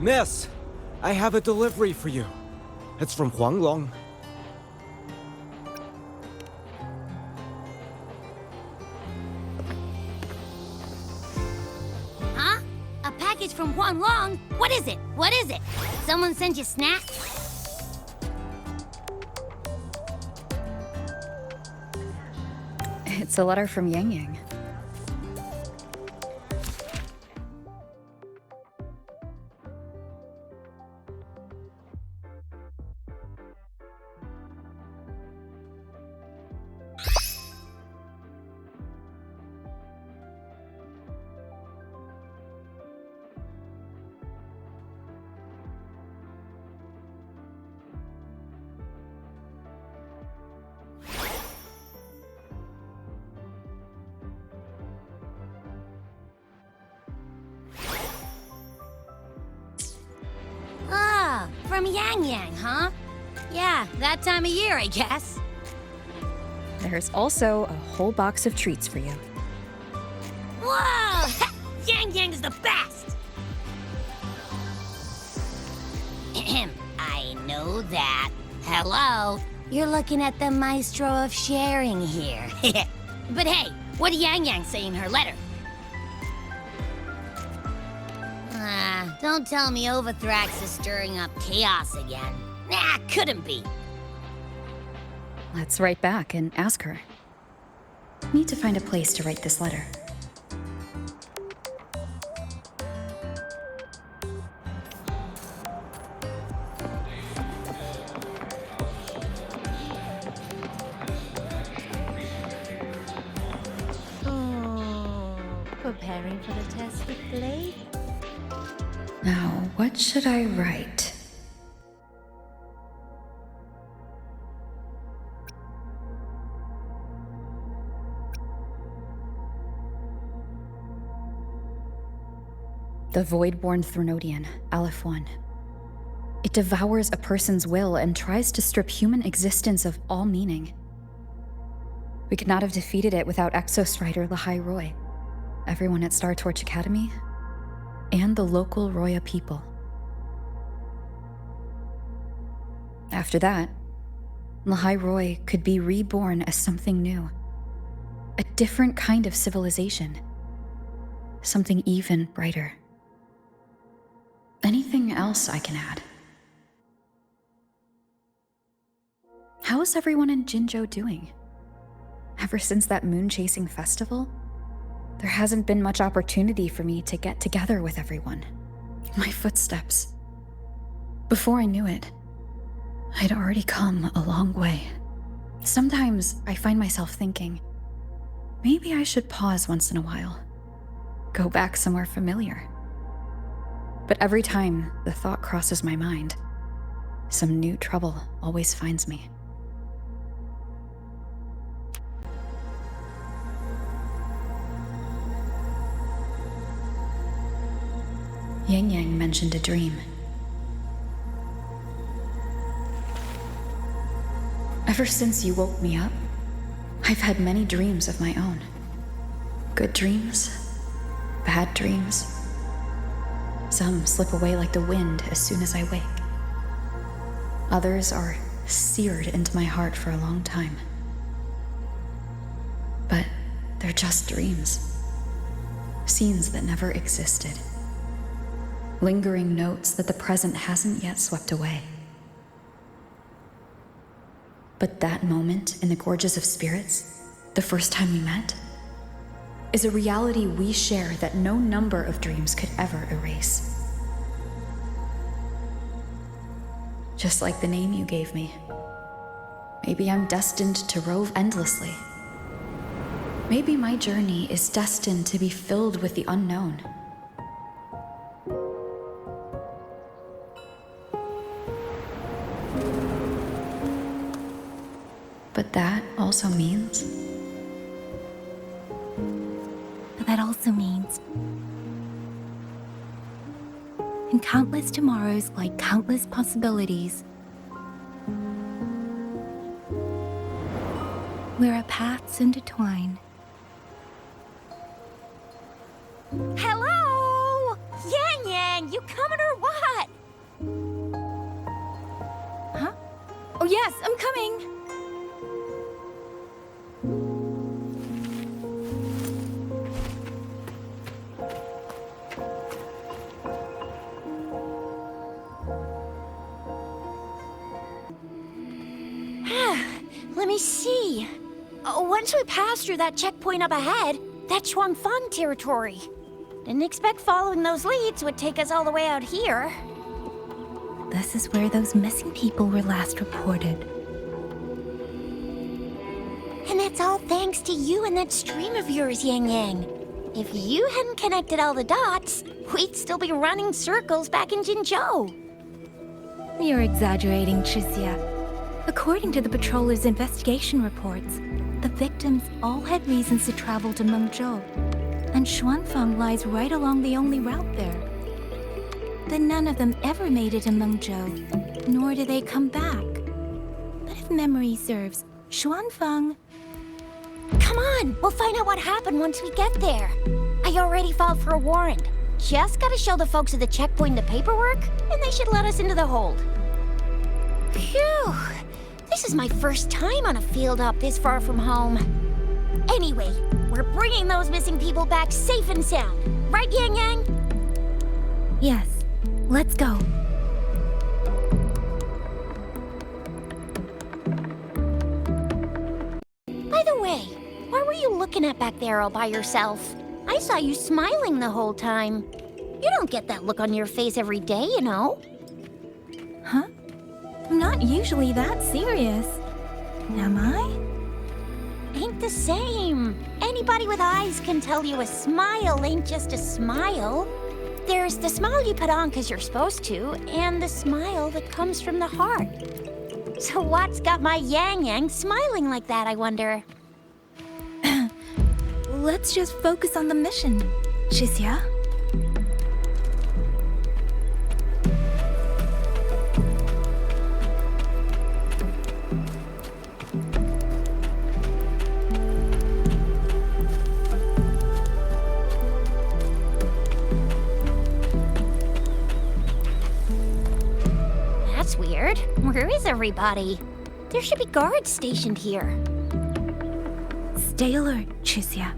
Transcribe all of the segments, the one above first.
Miss, I have a delivery for you. It's from Xuanling. Huh? A package from Xuanling? What is it? What is it? Someone send you snacks? It's a letter from Yangyang. Ah, from Yangyang, huh? Yeah, that time of year, I guess. There's also a whole box of treats for you. Whoa! Yangyang is the best! Ahem, I know that. Hello? You're looking at the maestro of sharing here. But hey, what did Yangyang say in her letter? Don't tell me Overthrax is stirring up chaos again. Nah, couldn't be. Let's write back and ask her. Need to find a place to write this letter. Oh, preparing for the test with Blade? Now, what should I write? The Voidborn Threnodian, Aleph 1. It devours a person's will and tries to strip human existence of all meaning. We could not have defeated it without Exostrider Lahai Roy, everyone at Startorch Academy, and the local Roya people. After that, Lahai Roy could be reborn as something new. A different kind of civilization. Something even brighter. Anything else I can add? How is everyone in Jinzhou doing? Ever since that moon-chasing festival, there hasn't been much opportunity for me to get together with everyone. My footsteps. Before I knew it, I'd already come a long way. Sometimes I find myself thinking, maybe I should pause once in a while. Go back somewhere familiar. But every time the thought crosses my mind, some new trouble always finds me. Yangyang mentioned a dream. Ever since you woke me up, I've had many dreams of my own. Good dreams, bad dreams. Some slip away like the wind as soon as I wake. Others are seared into my heart for a long time. But they're just dreams. Scenes that never existed. Lingering notes that the present hasn't yet swept away. But that moment in the Gorges of Spirits, the first time we met, is a reality we share that no number of dreams could ever erase. Just like the name you gave me. Maybe I'm destined to rove endlessly. Maybe my journey is destined to be filled with the unknown. But that also means... in countless tomorrows like countless possibilities, where our paths intertwine. Hello! Yangyang, you coming or what? Yes, I'm coming. Let me see. Once we pass through that checkpoint up ahead, that's Xuanfang territory. Didn't expect following those leads would take us all the way out here. This is where those missing people were last reported. And that's all thanks to you and that stream of yours, Yangyang. If you hadn't connected all the dots, we'd still be running circles back in Jinzhou. You're exaggerating, Chixia. According to the patroller's investigation reports, the victims all had reasons to travel to Mengzhou, and Xuanfang lies right along the only route there. But none of them ever made it to Mengzhou, nor did they come back. But if memory serves, Xuanfang... Come on, we'll find out what happened once we get there. I already filed for a warrant. Just gotta show the folks at the checkpoint the paperwork, and they should let us into the hold. Phew! This is my first time on a field up this far from home. Anyway, we're bringing those missing people back safe and sound. Right, Yangyang? Yes, let's go. By the way, what were you looking at back there all by yourself? I saw you smiling the whole time. You don't get that look on your face every day, you know. Huh? I'm not usually that serious. Am I? Ain't the same. Anybody with eyes can tell you a smile ain't just a smile. There's the smile you put on because you're supposed to, and the smile that comes from the heart. So what's got my Yangyang smiling like that, I wonder? Let's just focus on the mission, Chixia. That's weird. Where is everybody? There should be guards stationed here. Stay alert, Chixia.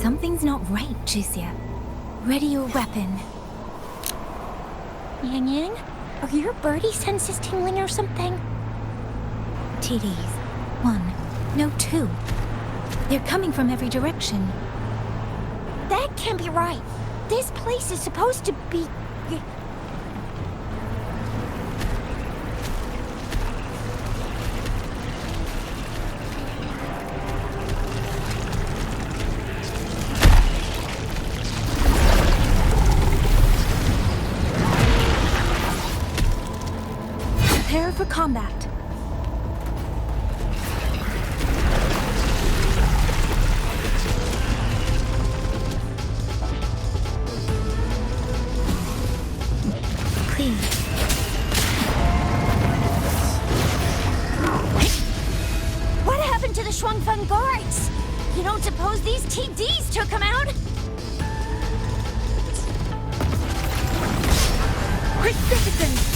Something's not right, Chixia. Ready your weapon. Yangyang, are your birdie senses tingling or something? TDs. 1. No, 2. They're coming from every direction. That can't be right. This place is supposed to be... Prepare for combat. Please. What happened to the Xuanfang guards? You don't suppose these TDs took them out? Quick citizens!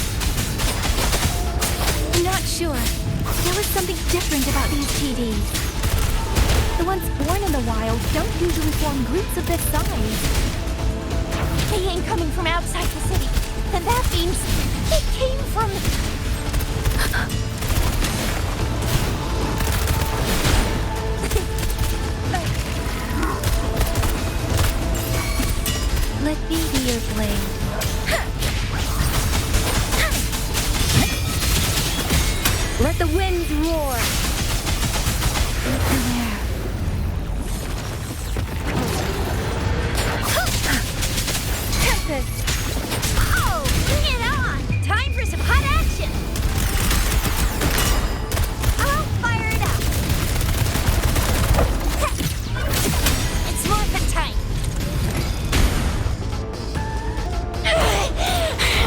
I'm not sure. There was something different about these TDs. The ones born in the wild don't usually form groups of this size. They ain't coming from outside the city. Then that means they came from... Let me be your blade. Let the winds roar. Tempest. Oh, bring it on! Time for some hot action! I'll fire it up! It's morphin' time!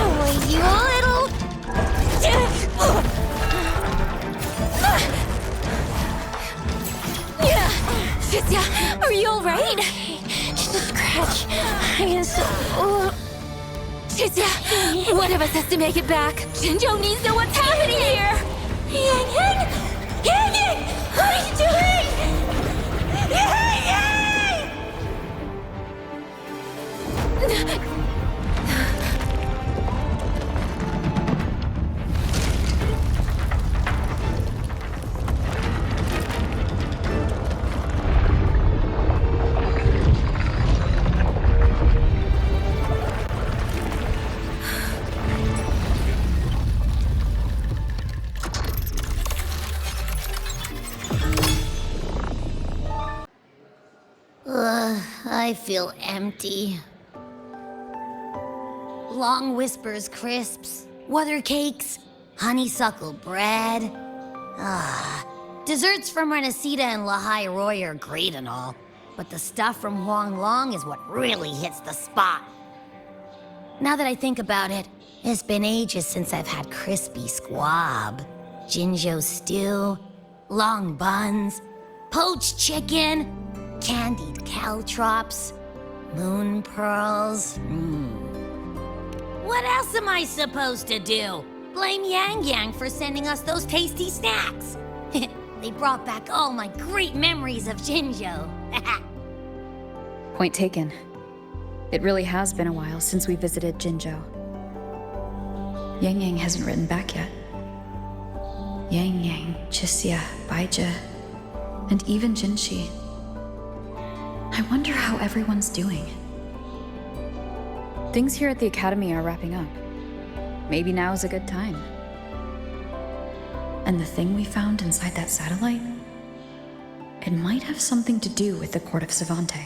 Oh, you little... Xianling, are you alright? Just a scratch. I am so... Xianling, one of us has to make it back. Jinzhou needs to know what's happening here. Yangyang! Yangyang! What are you doing? Yangyang! I feel empty. Long whispers crisps, weather cakes, honeysuckle bread. Desserts from Renacita and Lahai Roy are great and all, but the stuff from Xuanling is what really hits the spot. Now that I think about it, it's been ages since I've had crispy squab, Jinzhou stew, long buns, poached chicken, candied caltrops, moon pearls. What else am I supposed to do? Blame Yangyang for sending us those tasty snacks. They brought back all my great memories of Jinzhou. Point taken. It really has been a while since we visited Jinzhou. Yangyang hasn't written back yet. Yangyang, Chixia, Baizhi, and even Jinxi. I wonder how everyone's doing. Things here at the Academy are wrapping up. Maybe now's a good time. And the thing we found inside that satellite? It might have something to do with the Court of Savante.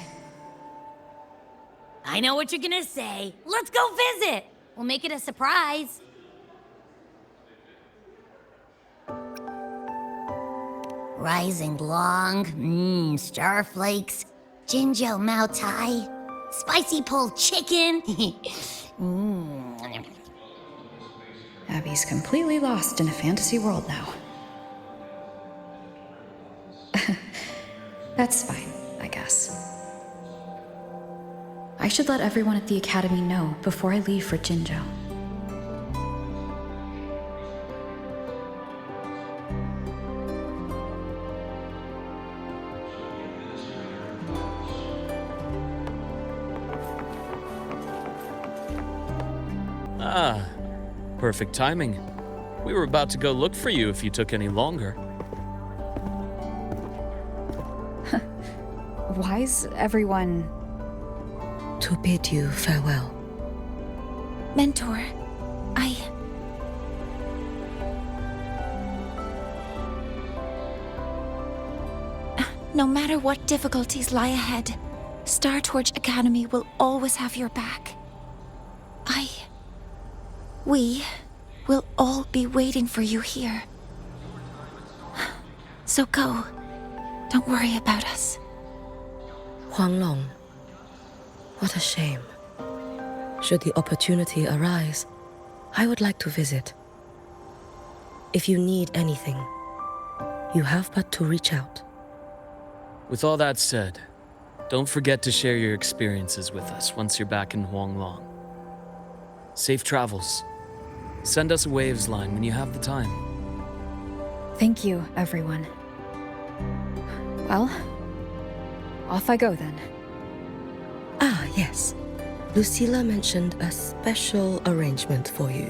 I know what you're gonna say. Let's go visit! We'll make it a surprise. Rising long, starflakes, Jinzhou Mao Tai, spicy pulled chicken. Abby's completely lost in a fantasy world now. That's fine, I guess. I should let everyone at the Academy know before I leave for Jinzhou. Perfect timing. We were about to go look for you if you took any longer. Why's everyone... To bid you farewell. Mentor, No matter what difficulties lie ahead, Startorch Academy will always have your back. We will all be waiting for you here. So go. Don't worry about us. Xuanling. What a shame. Should the opportunity arise, I would like to visit. If you need anything, you have but to reach out. With all that said, don't forget to share your experiences with us once you're back in Xuanling. Safe travels. Send us a waves line when you have the time. Thank you, everyone. Well, off I go then. Ah, yes. Lucilla mentioned a special arrangement for you.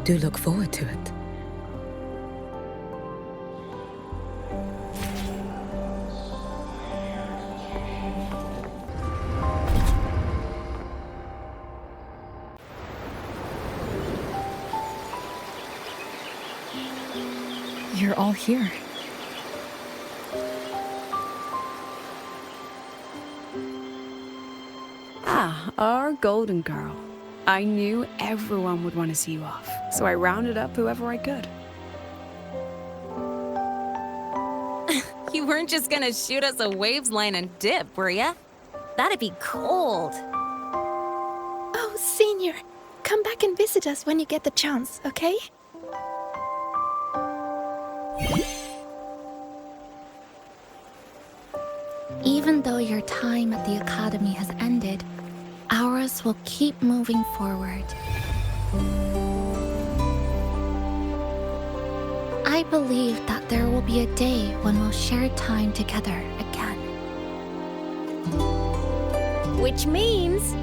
Do look forward to it. you're all here. Ah, our golden girl. I knew everyone would want to see you off, so I rounded up whoever I could. You weren't just gonna shoot us a waves line and dip, were ya? That'd be cold. Oh, Senior, come back and visit us when you get the chance, okay? Even though your time at the Academy has ended, ours will keep moving forward. I believe that there will be a day when we'll share time together again. Which means,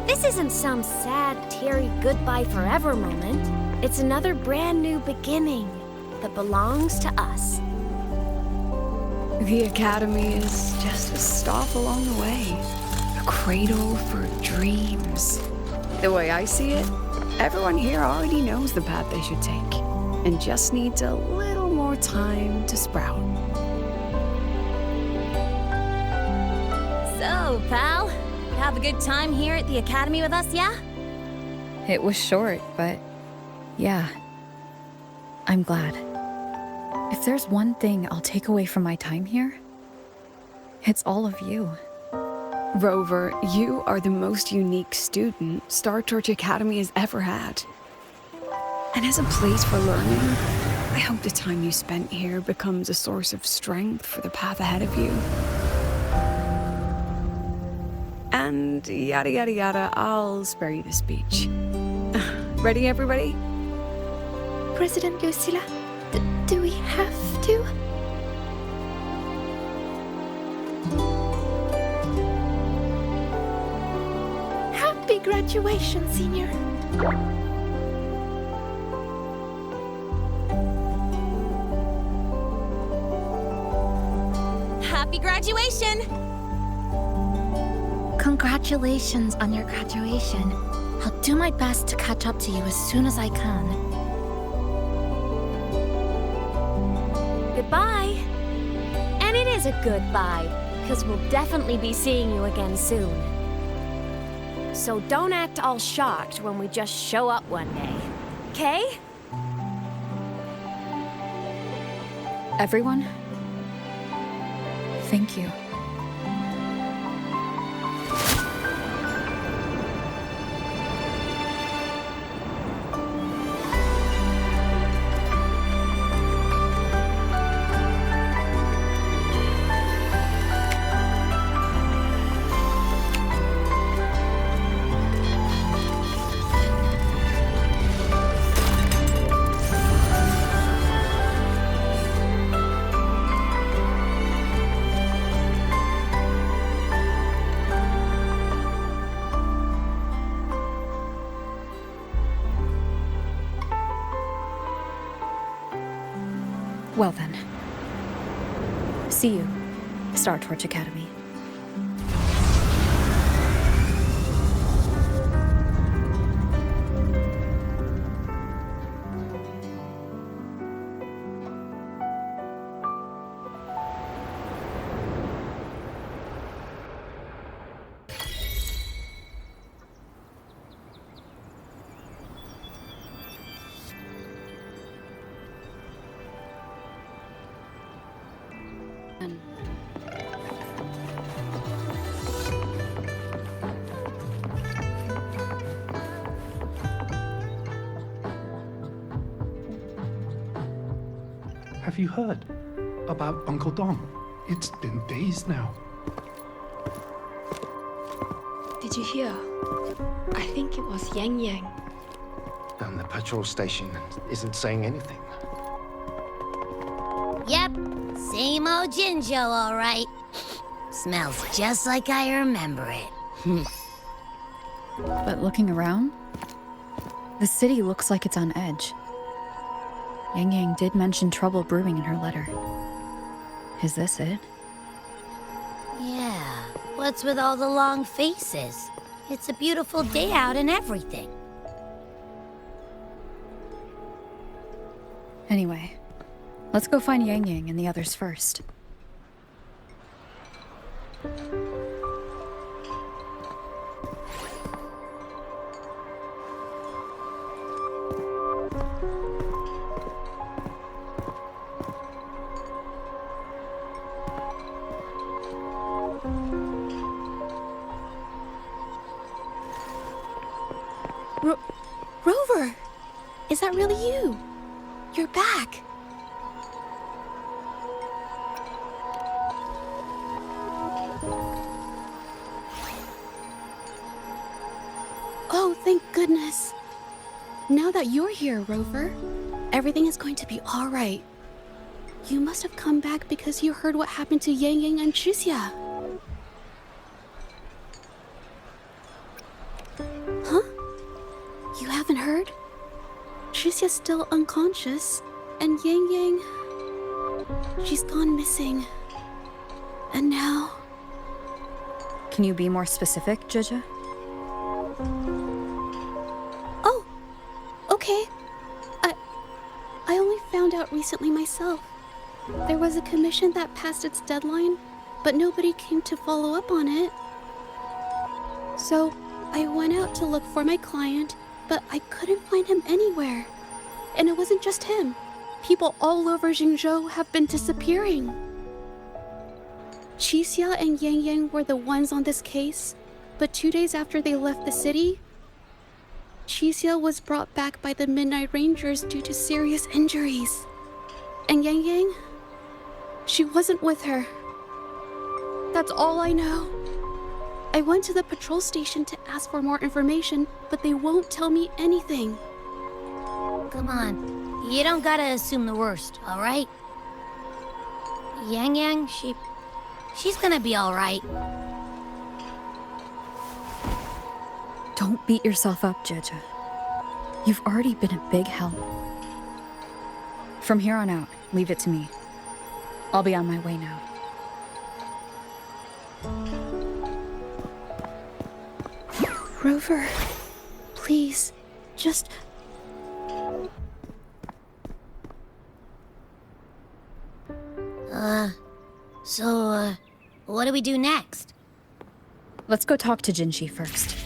this isn't some sad, teary goodbye forever moment. It's another brand new beginning that belongs to us. The Academy is just a stop along the way. A cradle for dreams. The way I see it, everyone here already knows the path they should take, and just needs a little more time to sprout. So, pal, you have a good time here at the Academy with us, yeah? It was short, but yeah, I'm glad. If there's one thing I'll take away from my time here, it's all of you. Rover, you are the most unique student Startorch Academy has ever had. And as a place for learning, I hope the time you spent here becomes a source of strength for the path ahead of you. And yada yada yada, I'll spare you the speech. Ready, everybody? President Lucilla, do we have to? Happy graduation, Senior. Happy graduation! Congratulations on your graduation. I'll do my best to catch up to you as soon as I can. Goodbye. And it is a goodbye, because we'll definitely be seeing you again soon. So don't act all shocked when we just show up one day. Okay? Everyone, thank you. Well then. See you, Startorch Academy. Have you heard about Uncle Dom? It's been days now. Did you hear? I think it was Yangyang. And the patrol station isn't saying anything. Yep, same old Jinzhou, all right. Smells just like I remember it. But looking around, the city looks like it's on edge. Yangyang did mention trouble brewing in her letter. Is this it? Yeah, what's with all the long faces? It's a beautiful day out and everything. Anyway, Let's go find Yangyang and the others first. Rover! Is that really you? You're back! Oh, thank goodness. Now that you're here, Rover, everything is going to be alright. You must have come back because you heard what happened to Yangyang and Chixia. Huh? You haven't heard? Chixia's still unconscious, and Yangyang... she's gone missing. And now... Can you be more specific, Zhezhe? Oh, okay. I only found out recently myself. There was a commission that passed its deadline, but nobody came to follow up on it. So, I went out to look for my client, but I couldn't find him anywhere. And it wasn't just him. People all over Jinzhou have been disappearing. Chixia and Yangyang were the ones on this case, but 2 days after they left the city, Chixia was brought back by the Midnight Rangers due to serious injuries. And Yangyang? She wasn't with her. That's all I know. I went to the patrol station to ask for more information, but they won't tell me anything. Come on. You don't gotta assume the worst, alright? Yangyang, she's gonna be alright. Don't beat yourself up, Zhezhe. You've already been a big help. From here on out, leave it to me. I'll be on my way now. Rover, please, just... So, what do we do next? Let's go talk to Jinzhou first.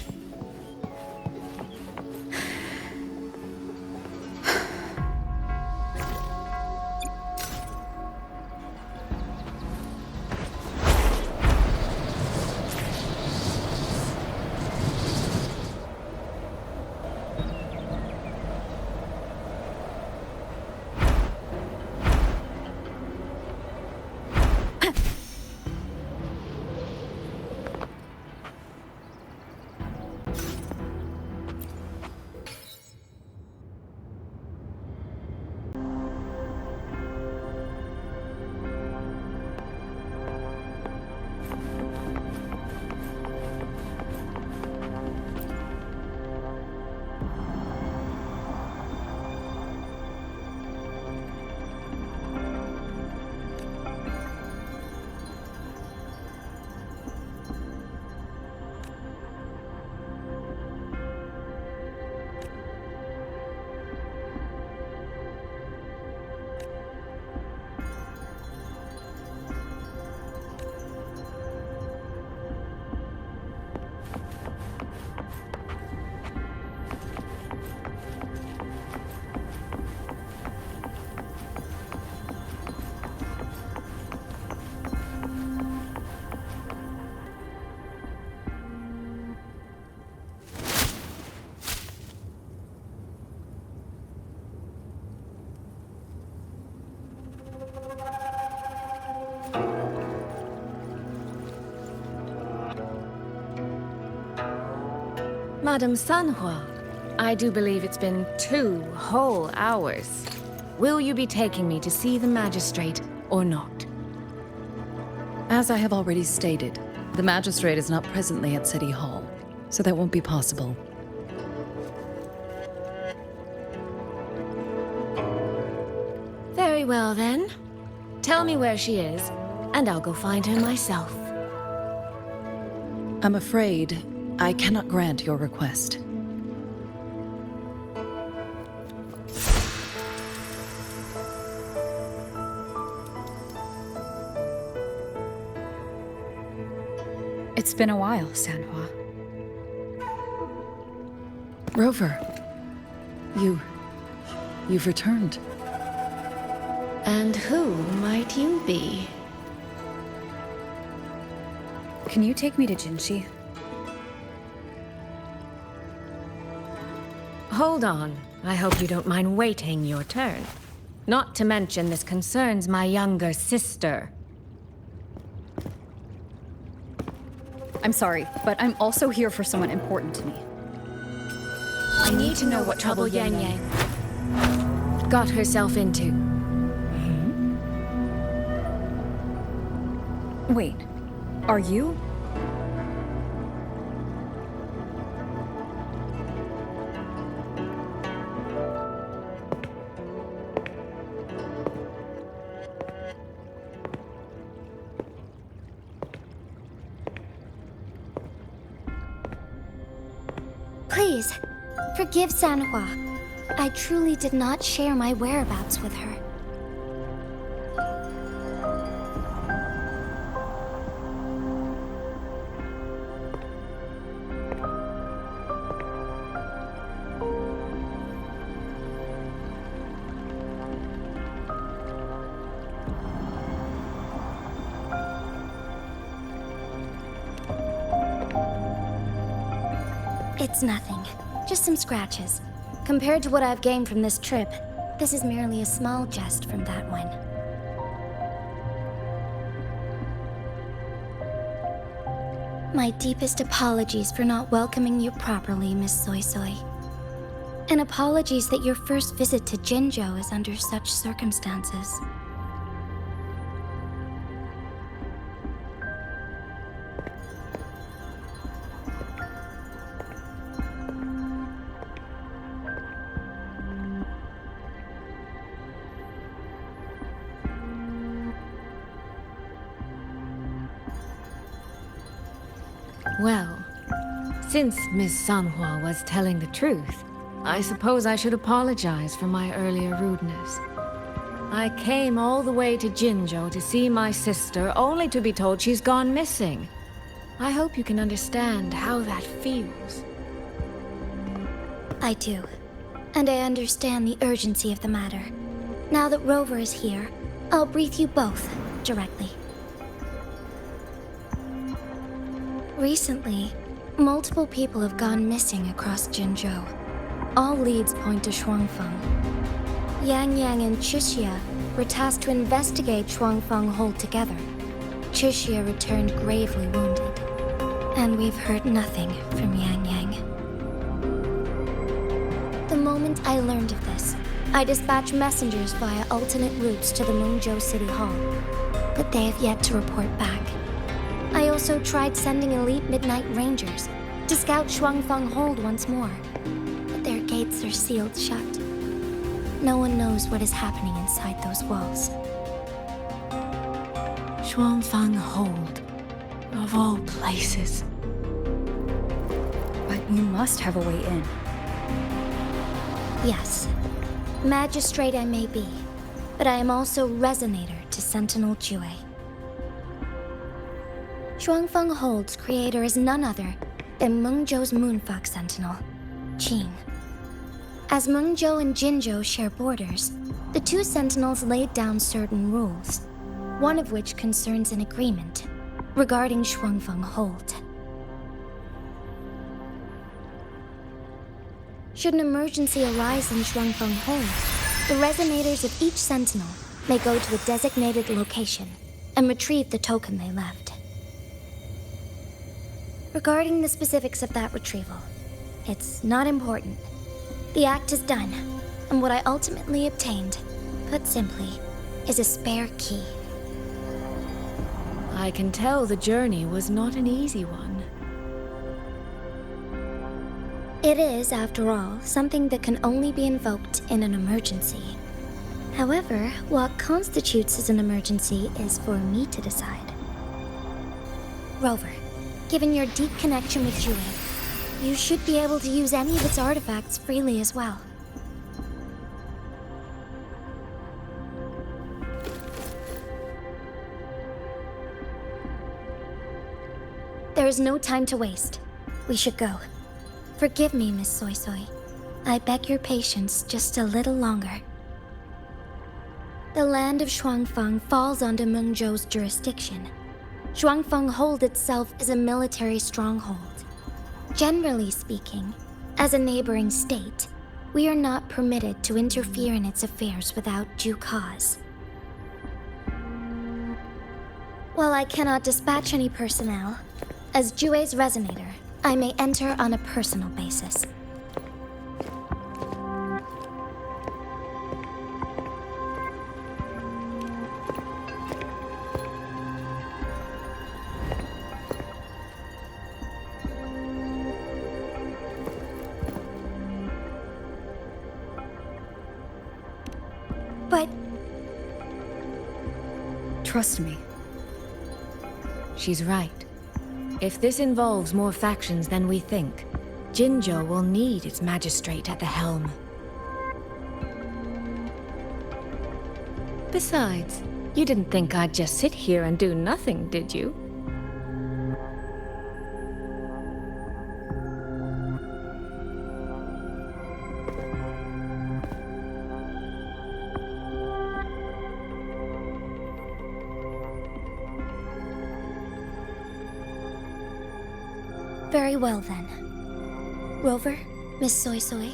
Madame Sanhua, I do believe it's been 2 whole hours. Will you be taking me to see the magistrate or not? As I have already stated, the magistrate is not presently at City Hall, so that won't be possible. Very well then. Tell me where she is, and I'll go find her myself. I'm afraid I cannot grant your request. It's been a while, Sanhua. Rover, you've returned. And who might you be? Can you take me to Jinzhou? Hold on. I hope you don't mind waiting your turn. Not to mention this concerns my younger sister. I'm sorry, but I'm also here for someone important to me. I need to know what trouble Yangyang got herself into. Wait, are you? Please, forgive Sanhua. I truly did not share my whereabouts with her. It's nothing. Just some scratches. Compared to what I've gained from this trip, this is merely a small jest from that one. My deepest apologies for not welcoming you properly, Miss Soy Soy. And apologies that your first visit to Jinzhou is under such circumstances. Well, since Miss Sanhua was telling the truth, I suppose I should apologize for my earlier rudeness. I came all the way to Jinzhou to see my sister, only to be told she's gone missing. I hope you can understand how that feels. I do. And I understand the urgency of the matter. Now that Rover is here, I'll brief you both directly. Recently, multiple people have gone missing across Jinzhou. All leads point to Xuanfeng. Yangyang and Chixia were tasked to investigate Xuanfeng Hold together. Chixia returned gravely wounded, and we've heard nothing from Yangyang. The moment I learned of this, I dispatched messengers via alternate routes to the Mengzhou City Hall, but they have yet to report back. I also tried sending elite Midnight Rangers to scout Xuanfeng Hold once more, but their gates are sealed shut. No one knows what is happening inside those walls. Xuanfeng Hold, of all places. But you must have a way in. Yes, magistrate I may be, but I am also resonator to Sentinel Jue. Xuanfeng Hold's creator is none other than Mengzhou's Moonfuck Sentinel, Qing. As Mengzhou and Jinzhou share borders, the two Sentinels laid down certain rules, one of which concerns an agreement regarding Xuanfeng Hold. Should an emergency arise in Xuanfeng Hold, the resonators of each Sentinel may go to a designated location and retrieve the token they left. Regarding the specifics of that retrieval, it's not important. The act is done, and what I ultimately obtained, put simply, is a spare key. I can tell the journey was not an easy one. It is, after all, something that can only be invoked in an emergency. However, what constitutes as an emergency is for me to decide. Rover, given your deep connection with Jue, you should be able to use any of its artifacts freely as well. There is no time to waste. We should go. Forgive me, Miss Soy Soy. I beg your patience just a little longer. The land of Xuanfeng falls under Mengzhou's jurisdiction. Xuanfeng Hold itself is a military stronghold. Generally speaking, as a neighboring state, we are not permitted to interfere in its affairs without due cause. While I cannot dispatch any personnel, as Jue's resonator, I may enter on a personal basis. But... Trust me. She's right. If this involves more factions than we think, Jinzhou will need its magistrate at the helm. Besides, you didn't think I'd just sit here and do nothing, did you? Very well then. Rover, Miss Soy Soy.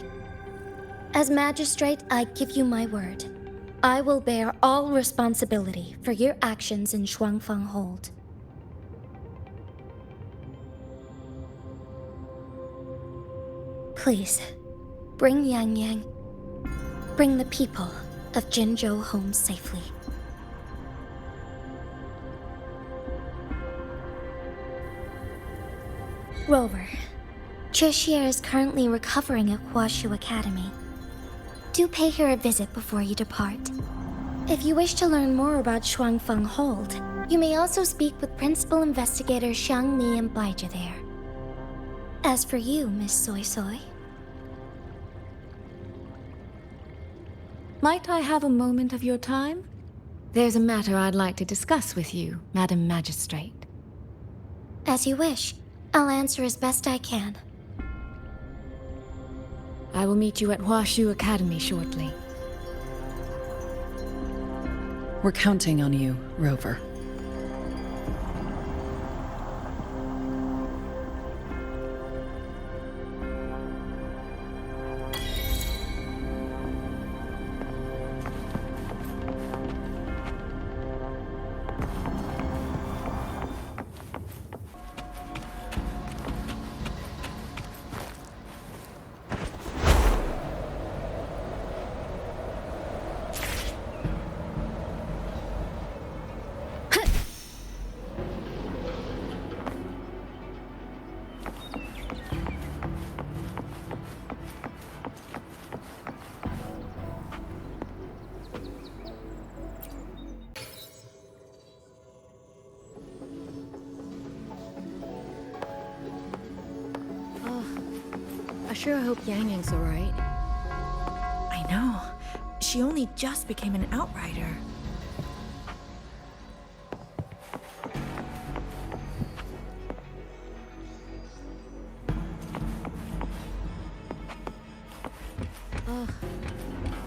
As magistrate, I give you my word. I will bear all responsibility for your actions in Xuanfeng Hold. Please, bring Yangyang. Bring the people of Jinzhou home safely. Rover, Ch is currently recovering at Startorch Academy. Do pay her a visit before you depart. If you wish to learn more about Xuanfeng Hold, you may also speak with Principal Investigator Xianling and Baija there. As for you, Miss Soy Soy... Might I have a moment of your time? There's a matter I'd like to discuss with you, Madam Magistrate. As you wish. I'll answer as best I can. I will meet you at Startorch Academy shortly. We're counting on you, Rover. I sure hope Yangyang's alright. I know. She only just became an outrider.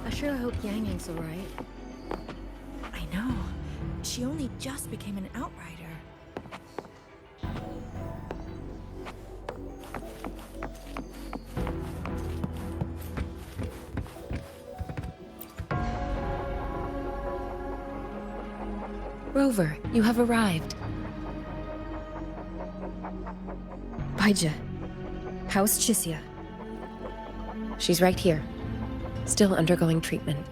I sure hope Yangyang's alright. I know. She only just became an outrider. Rover, you have arrived. Baija, how's Chixia? She's right here. Still undergoing treatment.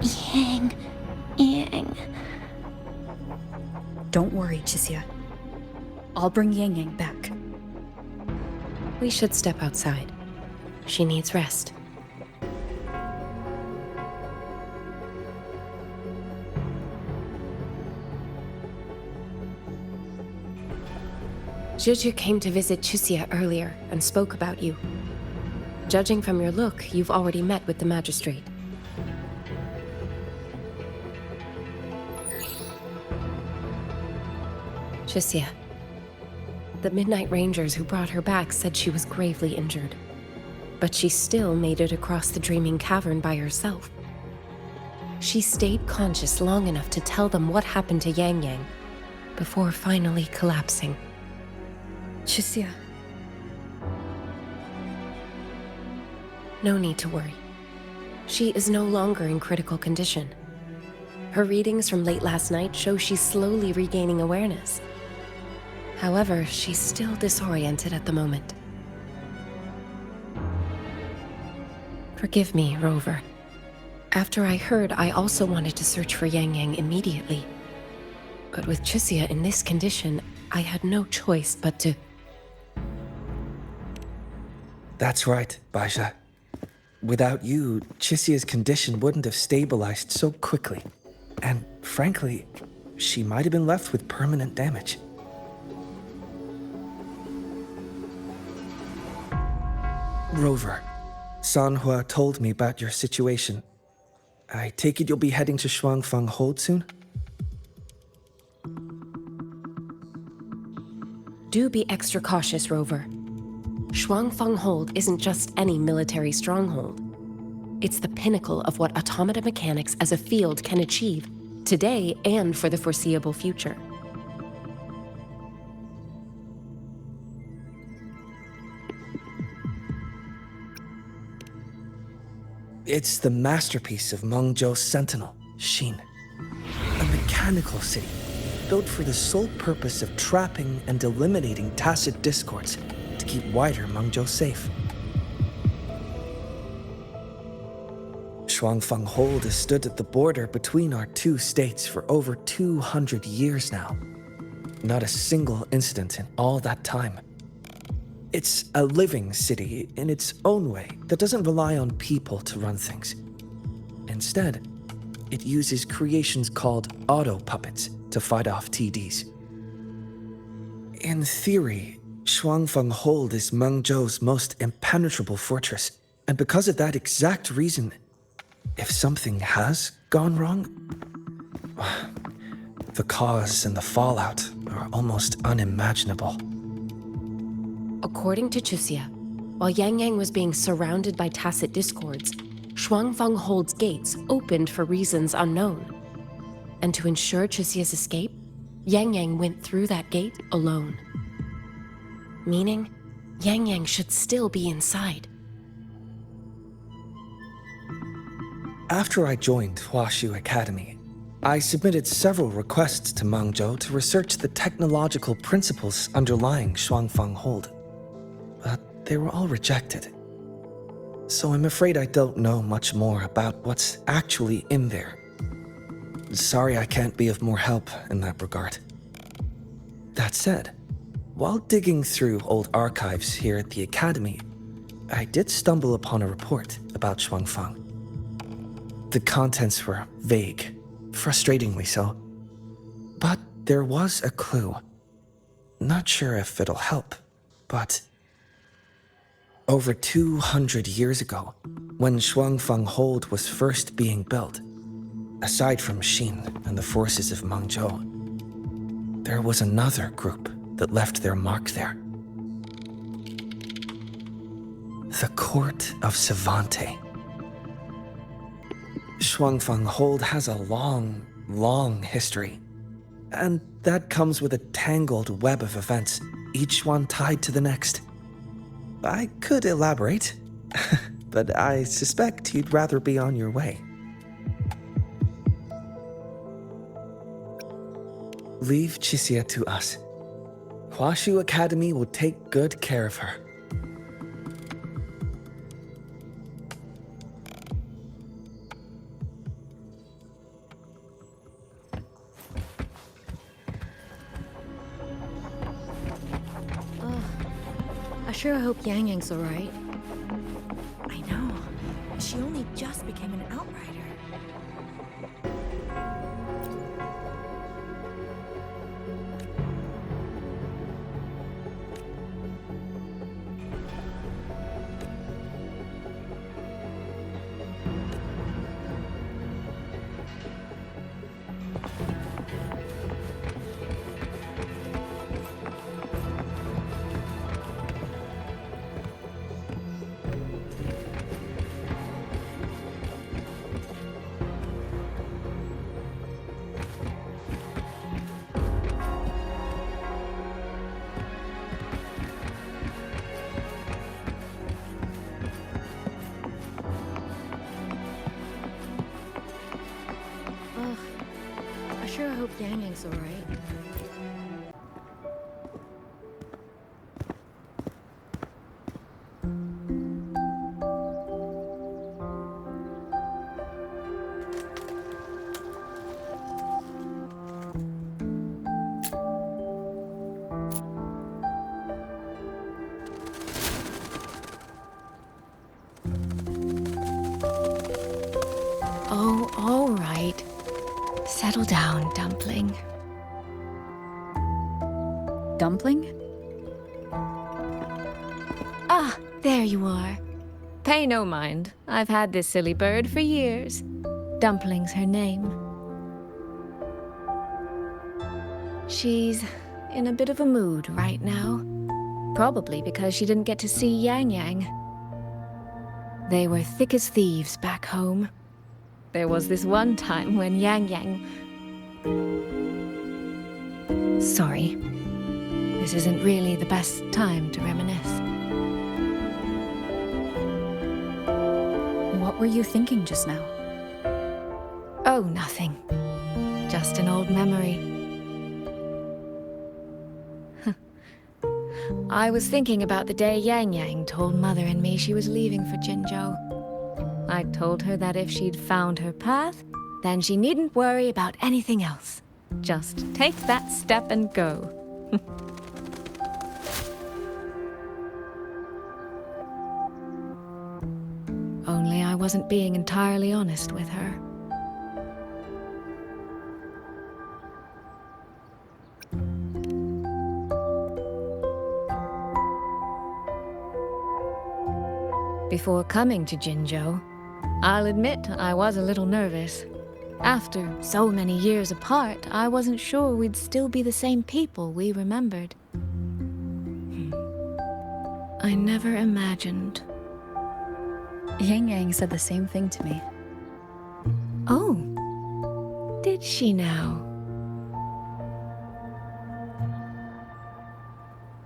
Yang. Don't worry, Chixia. I'll bring Yangyang back. We should step outside. She needs rest. Ch came to visit Chixia earlier and spoke about you. Judging from your look, you've already met with the magistrate. Chixia. The Midnight Rangers who brought her back said she was gravely injured, but she still made it across the Dreaming Cavern by herself. She stayed conscious long enough to tell them what happened to Yangyang before finally collapsing. Chixia. No need to worry. She is no longer in critical condition. Her readings from late last night show she's slowly regaining awareness. However, she's still disoriented at the moment. Forgive me, Rover. After I heard, I also wanted to search for Yangyang immediately. But with Chixia in this condition, I had no choice but to... That's right, Baisha. Without you, Chixia's condition wouldn't have stabilized so quickly. And frankly, she might have been left with permanent damage. Rover, Sanhua told me about your situation. I take it you'll be heading to Xuanfeng Hold soon? Do be extra cautious, Rover. Xuanfeng Hold isn't just any military stronghold. It's the pinnacle of what automata mechanics as a field can achieve, today and for the foreseeable future. It's the masterpiece of Mengzhou's sentinel, Xin. A mechanical city, built for the sole purpose of trapping and eliminating tacit discords to keep wider Mengzhou safe. Xuanfeng Hold has stood at the border between our two states for over 200 years now. Not a single incident in all that time. It's a living city in its own way that doesn't rely on people to run things. Instead, it uses creations called auto-puppets to fight off TDs. In theory, Xuanfeng Hold is Mengzhou's most impenetrable fortress, and because of that exact reason, if something has gone wrong, the cause and the fallout are almost unimaginable. According to Chixia, while Yangyang was being surrounded by tacit discords, Xuanfeng Hold's gates opened for reasons unknown. And to ensure Chixia's escape, Yangyang went through that gate alone. Meaning, Yangyang should still be inside. After I joined Startorch Academy, I submitted several requests to Mengzhou to research the technological principles underlying Xuanfeng Hold. But they were all rejected. So I'm afraid I don't know much more about what's actually in there. Sorry I can't be of more help in that regard. That said, while digging through old archives here at the Academy, I did stumble upon a report about Xuanfeng. The contents were vague, frustratingly so. But there was a clue. Not sure if it'll help, but... Over 200 years ago, when Xuanfeng Hold was first being built, aside from Xin and the forces of Mengzhou, there was another group that left their mark there. The Court of Savante. Xuanfeng Hold has a long, long history, and that comes with a tangled web of events, each one tied to the next. I could elaborate, but I suspect you'd rather be on your way. Leave Chixia to us. Startorch Academy will take good care of her. I sure hope Yangyang's alright. I know. She only just became an outrider. sure hope Yangyang's alright. Oh, all right. Settle down, Dumpling. Dumpling? Ah, there you are. Pay no mind. I've had this silly bird for years. Dumpling's her name. She's in a bit of a mood right now. Probably because she didn't get to see Yangyang. They were thick as thieves back home. There was this one time when Yangyang... Sorry. This isn't really the best time to reminisce. What were you thinking just now? Oh, nothing. Just an old memory. I was thinking about the day Yangyang told Mother and me she was leaving for Jinzhou. I told her that if she'd found her path, then she needn't worry about anything else. Just take that step and go. Only I wasn't being entirely honest with her. Before coming to Jinzhou, I'll admit I was a little nervous. After so many years apart, I wasn't sure we'd still be the same people we remembered. I never imagined. Yangyang said the same thing to me. Oh, did she now?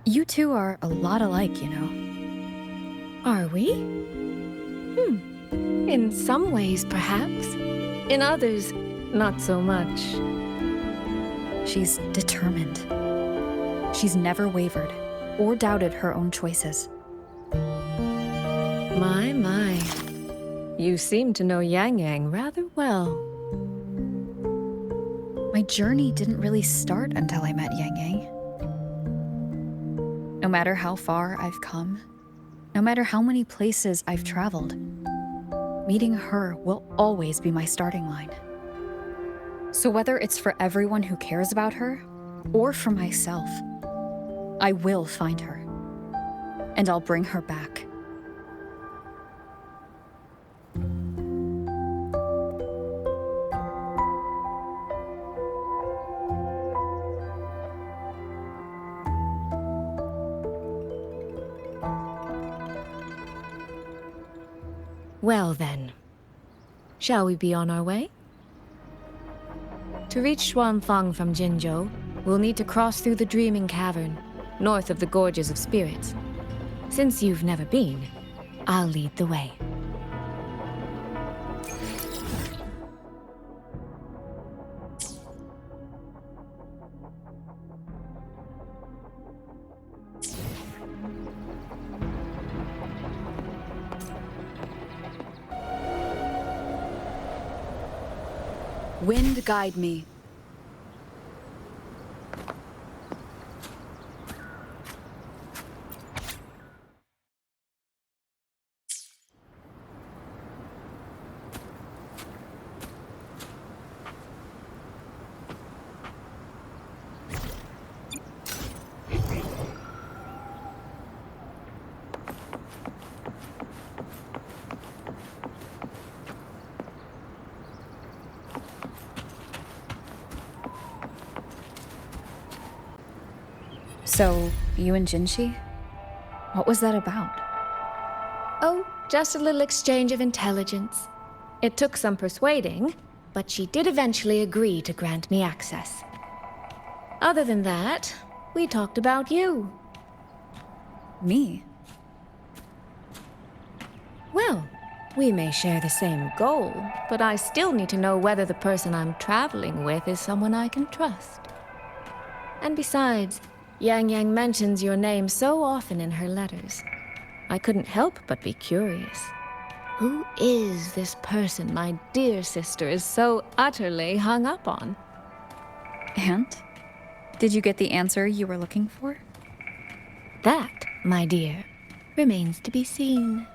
You two are a lot alike, you know. Are we? In some ways, perhaps. In others, not so much. She's determined. She's never wavered or doubted her own choices. My. You seem to know Yangyang rather well. My journey didn't really start until I met Yangyang. No matter how far I've come, no matter how many places I've traveled, meeting her will always be my starting line. So whether it's for everyone who cares about her, or for myself, I will find her. And I'll bring her back. Well then, shall we be on our way? To reach Xuanfang from Jinzhou, we'll need to cross through the Dreaming Cavern, north of the Gorges of Spirits. Since you've never been, I'll lead the way. Wind guide me. So, you and Jinshi? What was that about? Oh, just a little exchange of intelligence. It took some persuading, but she did eventually agree to grant me access. Other than that, we talked about you. Me? Well, We may share the same goal, but I still need to know whether the person I'm traveling with is someone I can trust. And besides, Yangyang mentions your name so often in her letters. I couldn't help but be curious. Who is this person my dear sister is so utterly hung up on? And? Did you get the answer you were looking for? That, my dear, remains to be seen.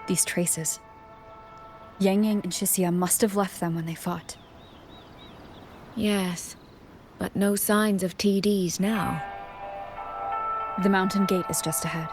These traces. Yangyang and Xia must have left them when they fought. Yes, but no signs of TDs now. The mountain gate is just ahead.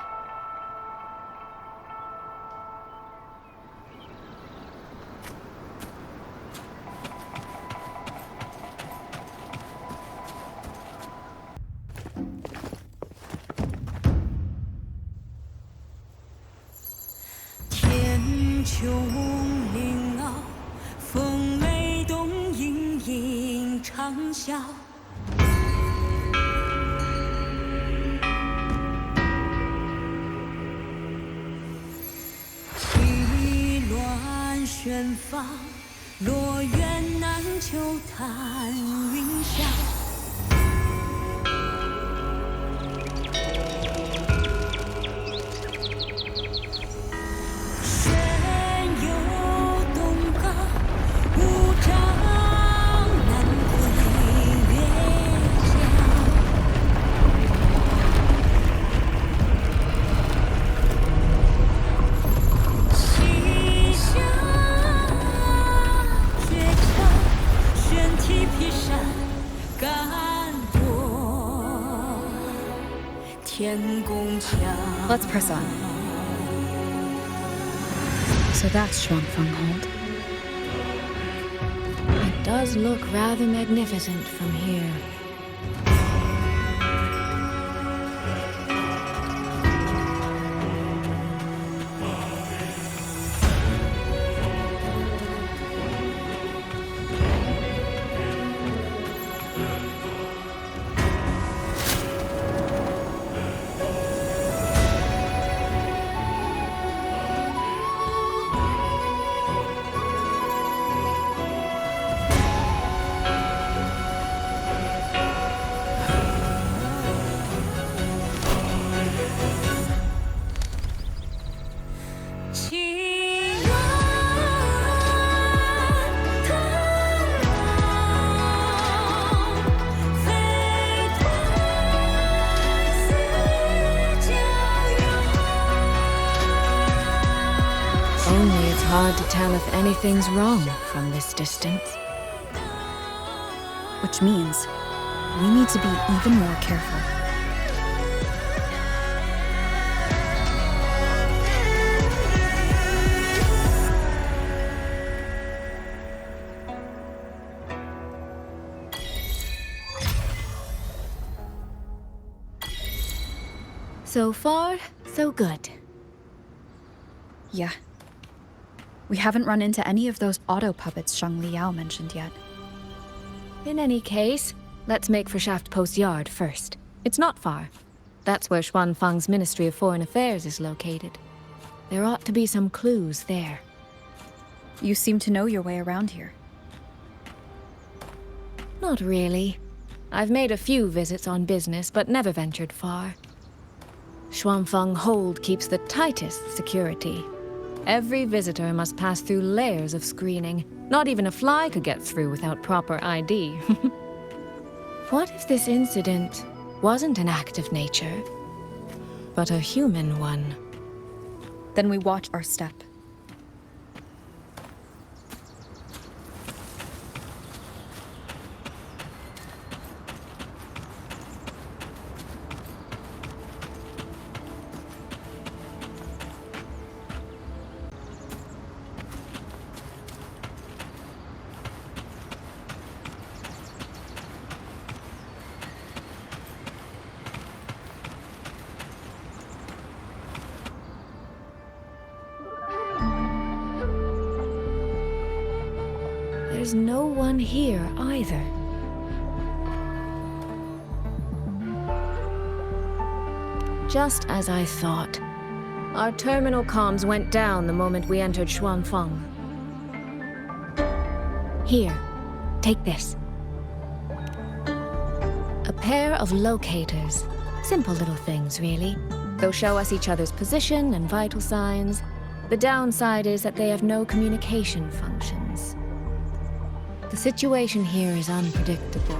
Let's press on. So that's Xuanfeng Hold. It does look rather magnificent from here. Hard to tell if anything's wrong from this distance. Which means we need to be even more careful. So far, so good. Yeah. We haven't run into any of those auto puppets Shang Liao mentioned yet. In any case, let's make for Shaft Post Yard first. It's not far. That's where Xuanfeng's Ministry of Foreign Affairs is located. There ought to be some clues there. You seem to know your way around here. Not really. I've made a few visits on business, but never ventured far. Xuanfeng Hold keeps the tightest security. Every visitor must pass through layers of screening. Not even a fly could get through without proper ID. What if this incident wasn't an act of nature, but a human one? Then we watch our step. There's no one here either. Just as I thought. Our terminal comms went down the moment we entered Xuanfeng. Here, take this. A pair of locators. Simple little things, really. They'll show us each other's position and vital signs. The downside is that they have no communication functions. The situation here is unpredictable.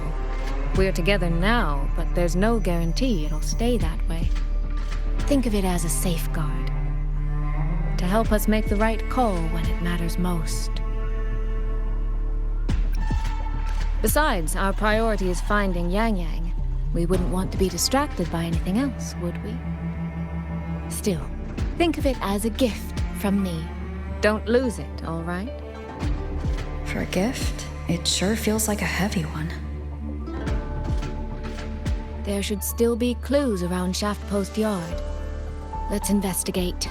We're together now, but there's no guarantee it'll stay that way. Think of it as a safeguard, to help us make the right call when it matters most. Besides, our priority is finding Yangyang. We wouldn't want to be distracted by anything else, would we? Still, think of it as a gift from me. Don't lose it, all right? For a gift, it sure feels like a heavy one. There should still be clues around Shaft Post Yard. Let's investigate.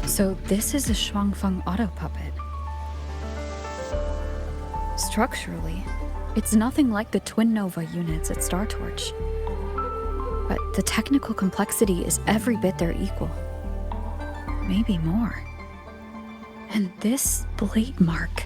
So this is a Xuanfeng auto puppet. Structurally, it's nothing like the twin Nova units at Startorch. But the technical complexity is every bit their equal. Maybe more. And this blade mark.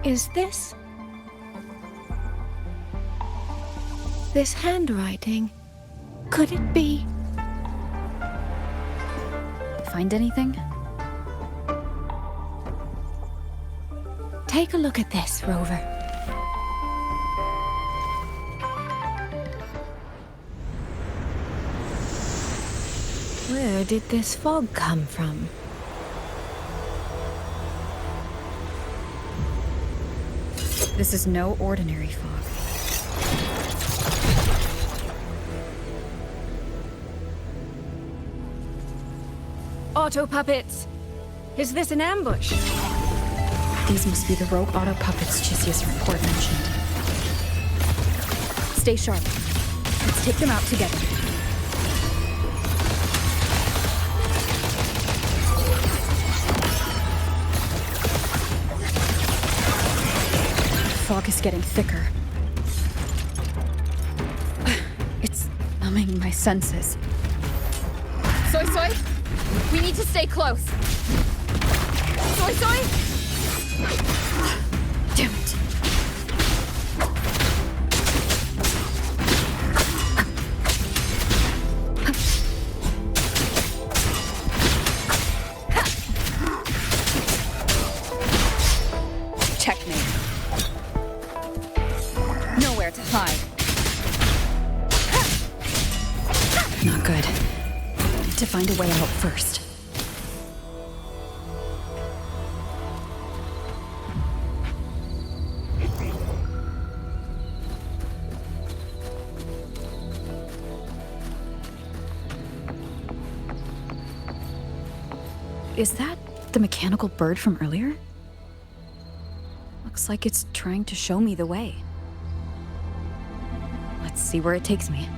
Is this handwriting? Could it be? Find anything? Take a look at this, Rover. Where did this fog come from? This is no ordinary fog. Auto puppets! Is this an ambush? These must be the rogue auto puppets Chisia's report mentioned. Stay sharp. Let's take them out together. The fog is getting thicker. It's numbing my senses. Soy Soy! We need to stay close! Soy Soy! Damn it. Checkmate. Nowhere to hide. Not good. Need to find a way out first. Is that the mechanical bird from earlier? Looks like it's trying to show me the way. Let's see where it takes me.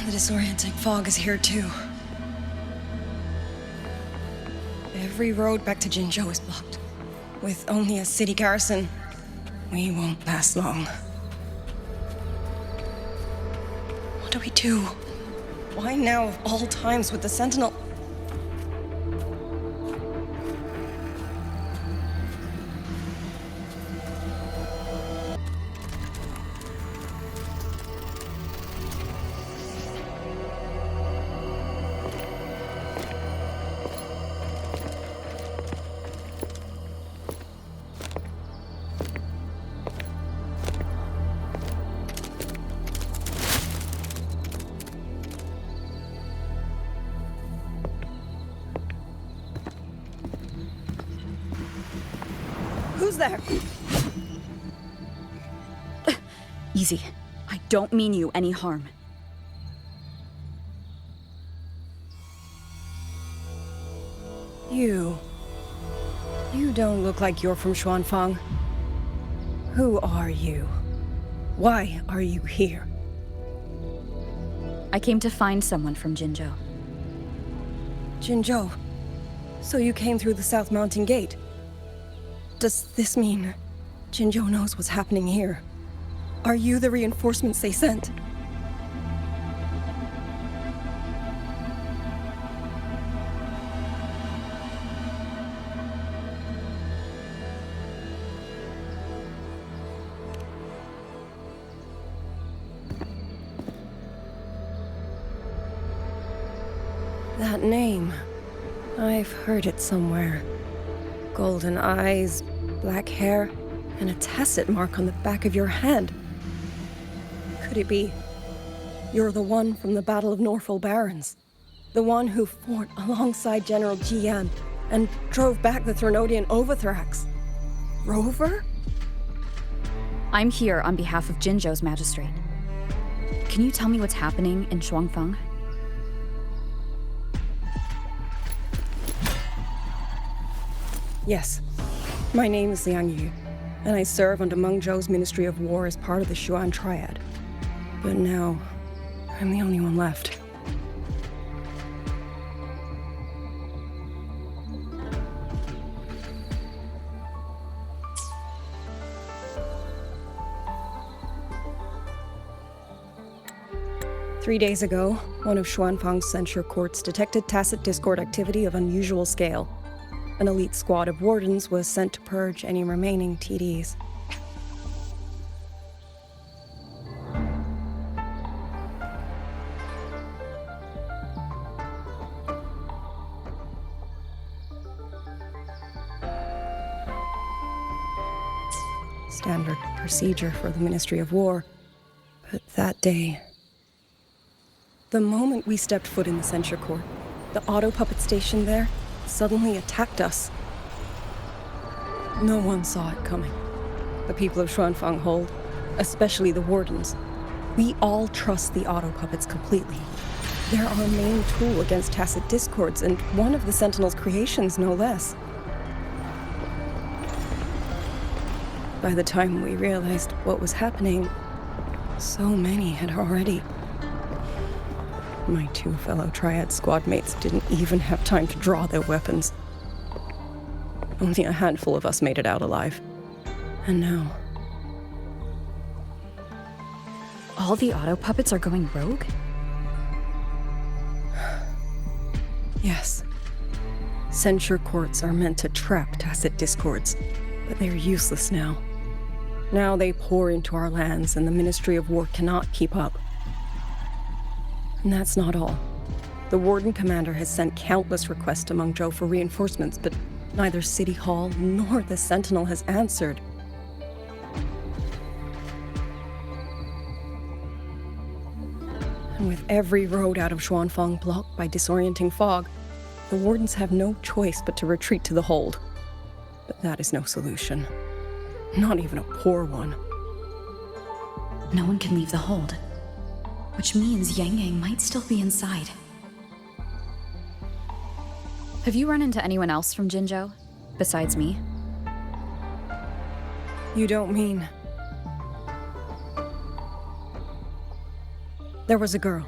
The disorienting fog is here too. Every road back to Jinzhou is blocked. With only a city garrison, we won't last long. What do we do? Why now of all times with the Sentinel? Who's there? Easy. I don't mean you any harm. You don't look like you're from Xuanfang. Who are you? Why are you here? I came to find someone from Jinzhou. Jinzhou? So you came through the South Mountain Gate? Does this mean Jinzhou knows what's happening here? Are you the reinforcements they sent? That name, I've heard it somewhere. Golden eyes, black hair, and a tacit mark on the back of your hand. Could it be you're the one from the Battle of Norfolk Barrens? The one who fought alongside General Jiyan and drove back the Threnodian Overthrax? Rover? I'm here on behalf of Jinzhou's magistrate. Can you tell me what's happening in Xuanfang? Yes. My name is Liang, and I serve under Mengzhou's Ministry of War as part of the Xuan Triad. But now, I'm the only one left. Three days ago, one of Xuanfang's censure courts detected tacit discord activity of unusual scale. An elite squad of wardens was sent to purge any remaining TDs. Standard procedure for the Ministry of War. But that day, the moment we stepped foot in the censure court, the auto puppet station there suddenly attacked us. No one saw it coming. The people of Xuanfang Hold, especially the wardens. We all trust the auto puppets completely. They're our main tool against tacit discords, and one of the Sentinel's creations, no less. By the time we realized what was happening, so many had already. My 2 fellow Triad squad mates didn't even have time to draw their weapons. Only a handful of us made it out alive. And now... All the auto puppets are going rogue? Yes. Censure courts are meant to trap tacit discords, but they're useless now. Now they pour into our lands, and the Ministry of War cannot keep up. And that's not all. The Warden Commander has sent countless requests to Mengzhou for reinforcements, but neither City Hall nor the Sentinel has answered. And with every road out of Xuanfang blocked by disorienting fog, the Wardens have no choice but to retreat to the Hold. But that is no solution. Not even a poor one. No one can leave the Hold. Which means Yangyang might still be inside. Have you run into anyone else from Jinzhou, besides me? You don't mean... There was a girl,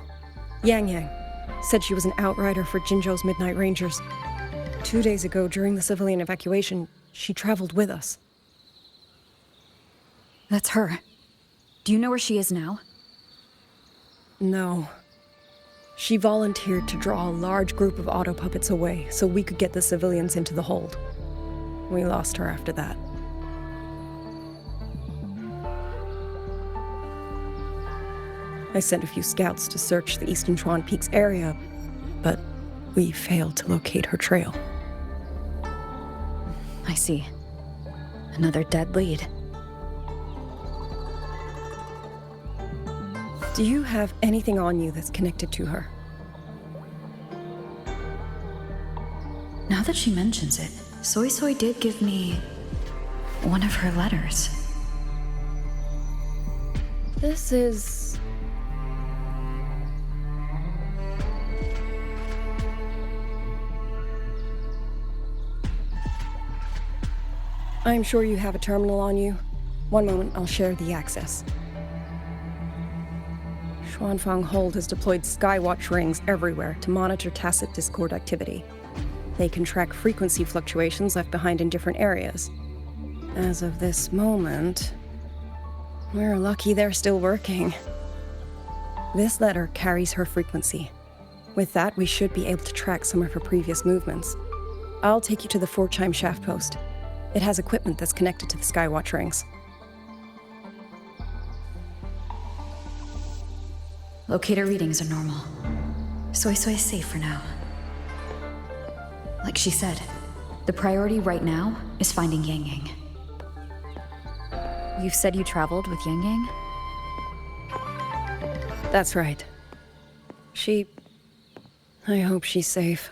Yangyang. Said she was an outrider for Jinzhou's Midnight Rangers. 2 days ago, during the civilian evacuation, she traveled with us. That's her. Do you know where she is now? No. She volunteered to draw a large group of auto puppets away so we could get the civilians into the Hold. We lost her after that. I sent a few scouts to search the Eastern Chuan Peaks area, but we failed to locate her trail. I see. Another dead lead. Do you have anything on you that's connected to her? Now that she mentions it, Soy Soy did give me one of her letters. This is... I'm sure you have a terminal on you. One moment, I'll share the access. Xuanfang Hold has deployed Skywatch rings everywhere to monitor tacit discord activity. They can track frequency fluctuations left behind in different areas. As of this moment, we're lucky they're still working. This letter carries her frequency. With that, we should be able to track some of her previous movements. I'll take you to the 4-chime shaft post. It has equipment that's connected to the Skywatch rings. Locator readings are normal. Soy Soy is safe for now. Like she said, the priority right now is finding Yangyang. You've said you traveled with Yangyang? That's right. I hope she's safe.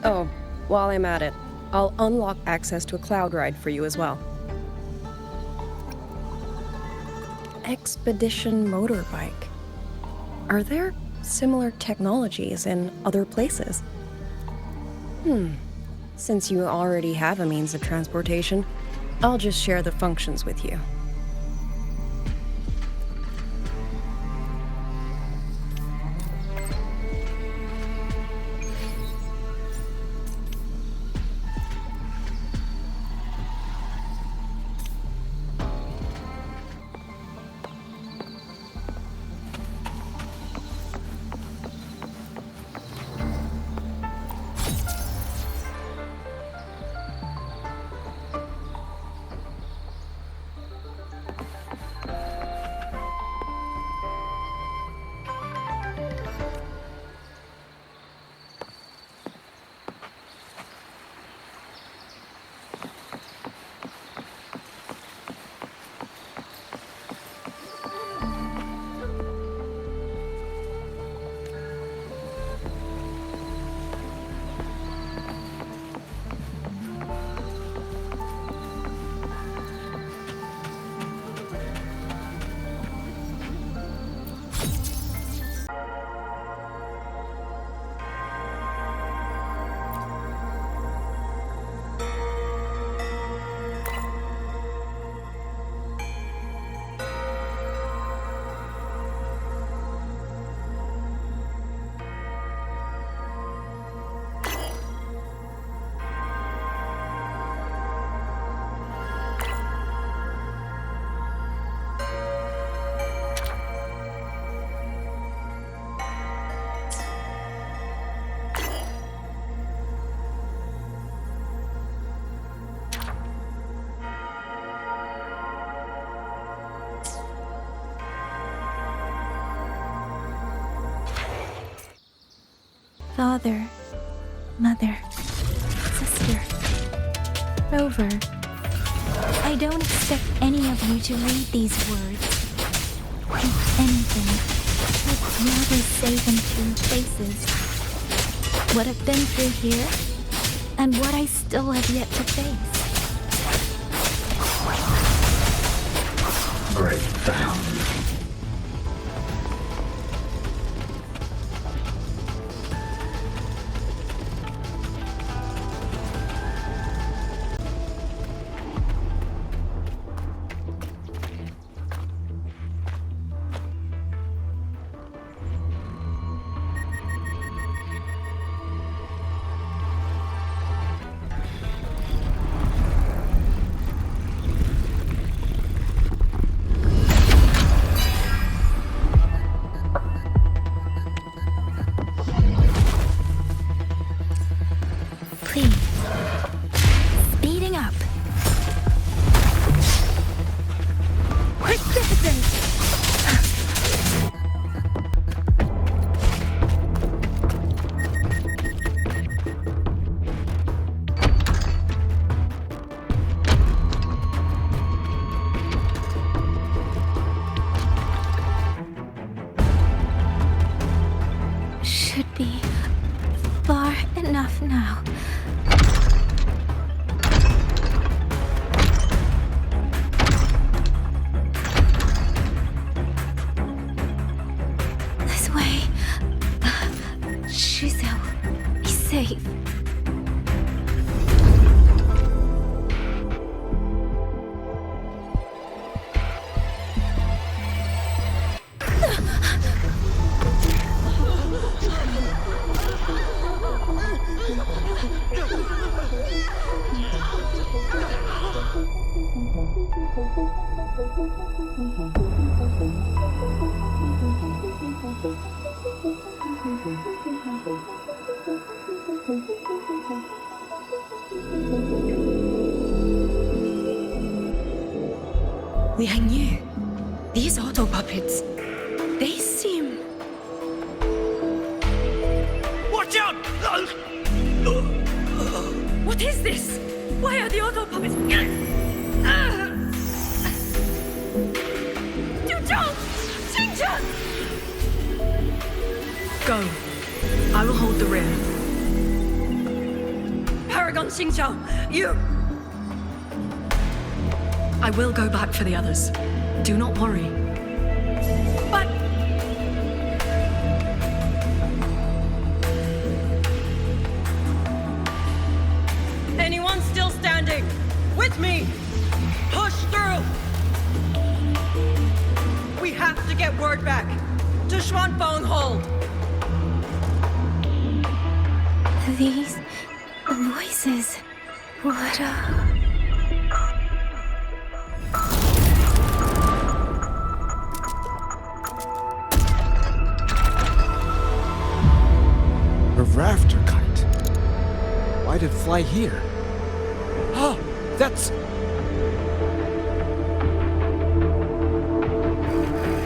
Oh, while I'm at it, I'll unlock access to a cloud ride for you as well. Expedition motorbike. Are there similar technologies in other places? Since you already have a means of transportation, I'll just share the functions with you. Father, Mother, Sister, Rover, I don't expect any of you to read these words. If anything, I'd rather say them to your faces. What I've been through here, and what I still have yet to face. Break down. Speeding up. Quick citizens! Should be far enough now. This way. Jinzhou, be safe. Liang Yu, these auto puppets, they seem... Watch out! What is this? Why are the auto puppets... Go. I will hold the rear. Paragon Xingzhou, you... I will go back for the others. Do not worry. But... Anyone still standing? With me! Push through! We have to get word back to Xuanfeng Hold! These voices, what A rafter kite. Why did it fly here? Oh, that's...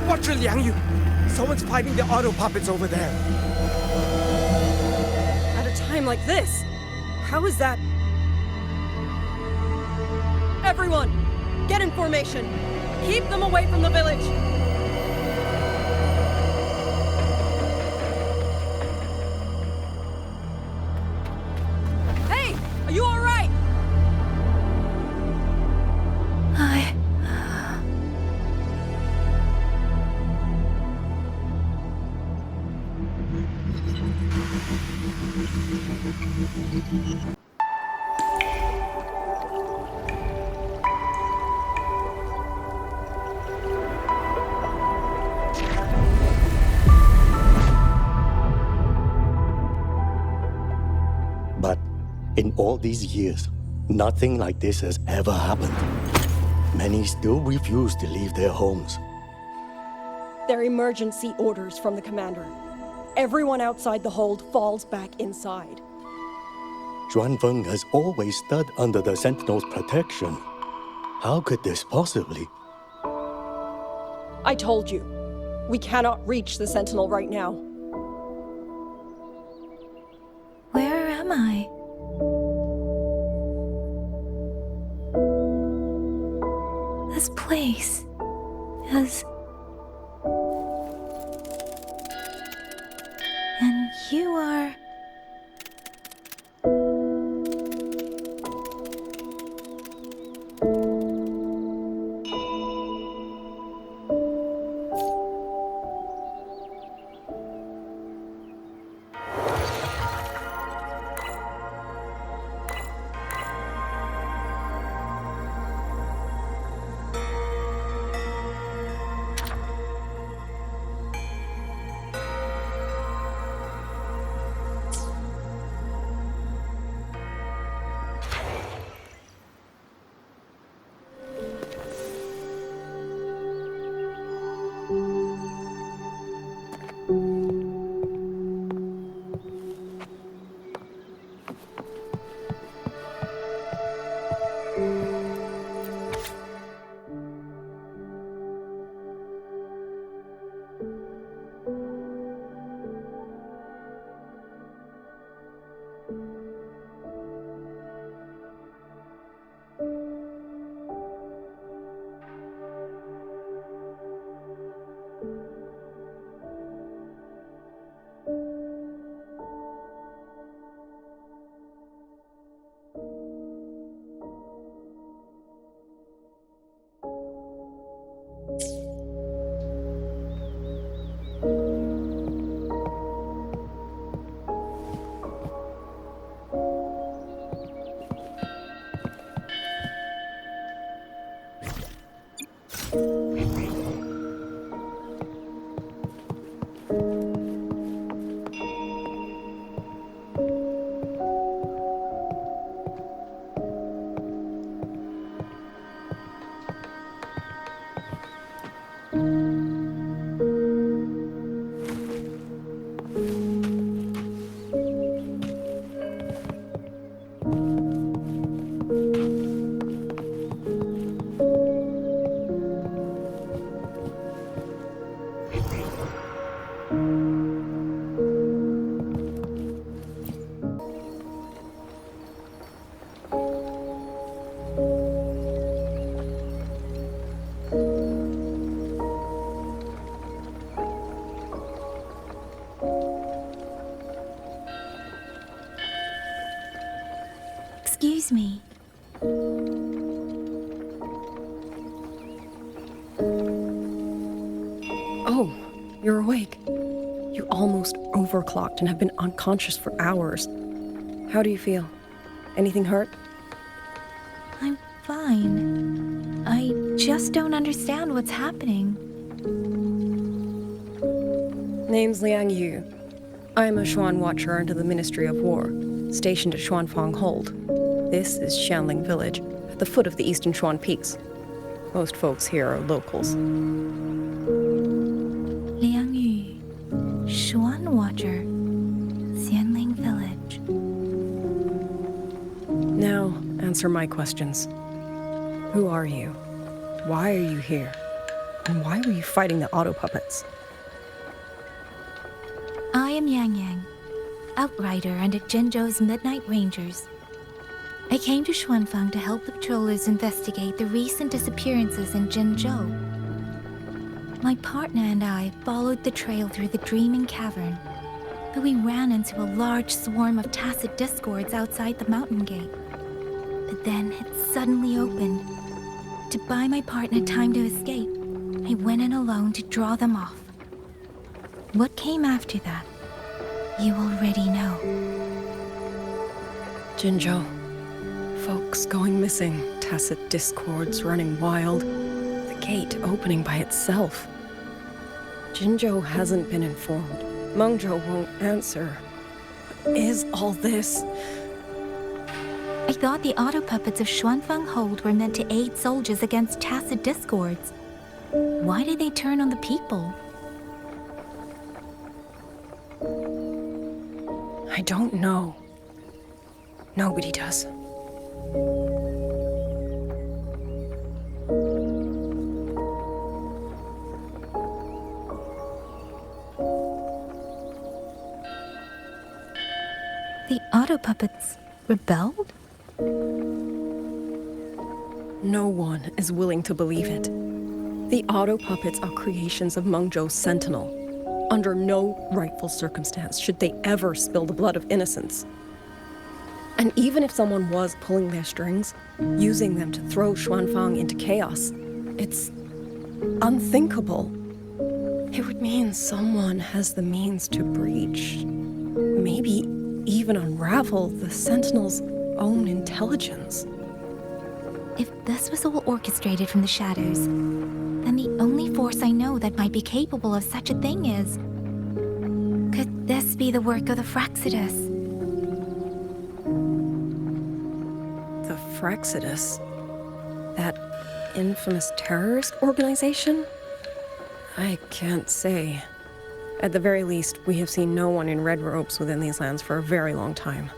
Watch it, Liang Yu! Someone's fighting the auto puppets over there. At a time like this, how is that? Everyone, get in formation. Keep them away from the village. Hey, are you all right? But in all these years, nothing like this has ever happened. Many still refuse to leave their homes. They're emergency orders from the commander. Everyone outside the hold falls back inside. Xuanfeng has always stood under the Sentinel's protection. How could this possibly? I told you, we cannot reach the Sentinel right now. am I? This place is... And you are... Excuse me. Oh, you're awake. You almost overclocked and have been unconscious for hours. How do you feel? Anything hurt? I'm fine. I just don't understand what's happening. Name's Liang Yu. I'm a Xuan Watcher under the Ministry of War, stationed at Xuanfang Hold. This is Xianling Village, at the foot of the Eastern Xuan Peaks. Most folks here are locals. Liang Yu, Xuan Watcher, Xianling Village. Now, answer my questions. Who are you? Why are you here? And why were you fighting the auto puppets? I am Yangyang, outrider under Jinzhou's Midnight Rangers. I came to Xuanfang to help the patrollers investigate the recent disappearances in Jinzhou. My partner and I followed the trail through the Dreaming Cavern, but we ran into a large swarm of tacit discords outside the mountain gate. But then it suddenly opened. To buy my partner time to escape, I went in alone to draw them off. What came after that, you already know. Jinzhou. Folks going missing, tacit discords running wild, the gate opening by itself. Jinzhou hasn't been informed. Mengzhou won't answer. What is all this? I thought the auto puppets of Xuanfang Hold were meant to aid soldiers against tacit discords. Why did they turn on the people? I don't know. Nobody does. The auto puppets rebelled? No one is willing to believe it. The auto puppets are creations of Mengzhou's Sentinel. Under no rightful circumstance should they ever spill the blood of innocents. And even if someone was pulling their strings, using them to throw Xuanfang into chaos, it's unthinkable. It would mean someone has the means to breach, maybe even unravel the Sentinel's own intelligence. If this was all orchestrated from the shadows, then the only force I know that might be capable of such a thing is... Could this be the work of the Fraxidus? The Fraxidus? That infamous terrorist organization? I can't say. At the very least, we have seen no one in red robes within these lands for a very long time.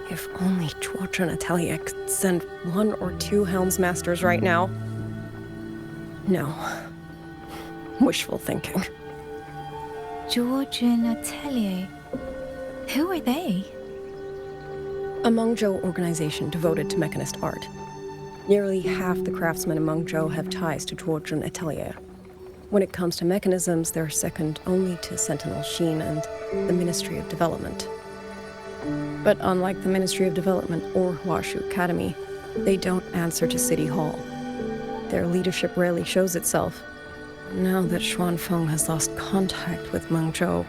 If only Chuochen Atelier could send 1 or 2 Helmsmasters right now. No. Wishful thinking. Gorges Atelier? Who are they? A Mengzhou organization devoted to mechanist art. Nearly half the craftsmen in Mengzhou have ties to Chuochen Atelier. When it comes to mechanisms, they're second only to Sentinel Xin and the Ministry of Development. But unlike the Ministry of Development or Startorch Academy, they don't answer to City Hall. Their leadership rarely shows itself. Now that Xuanfeng has lost contact with Mengzhou,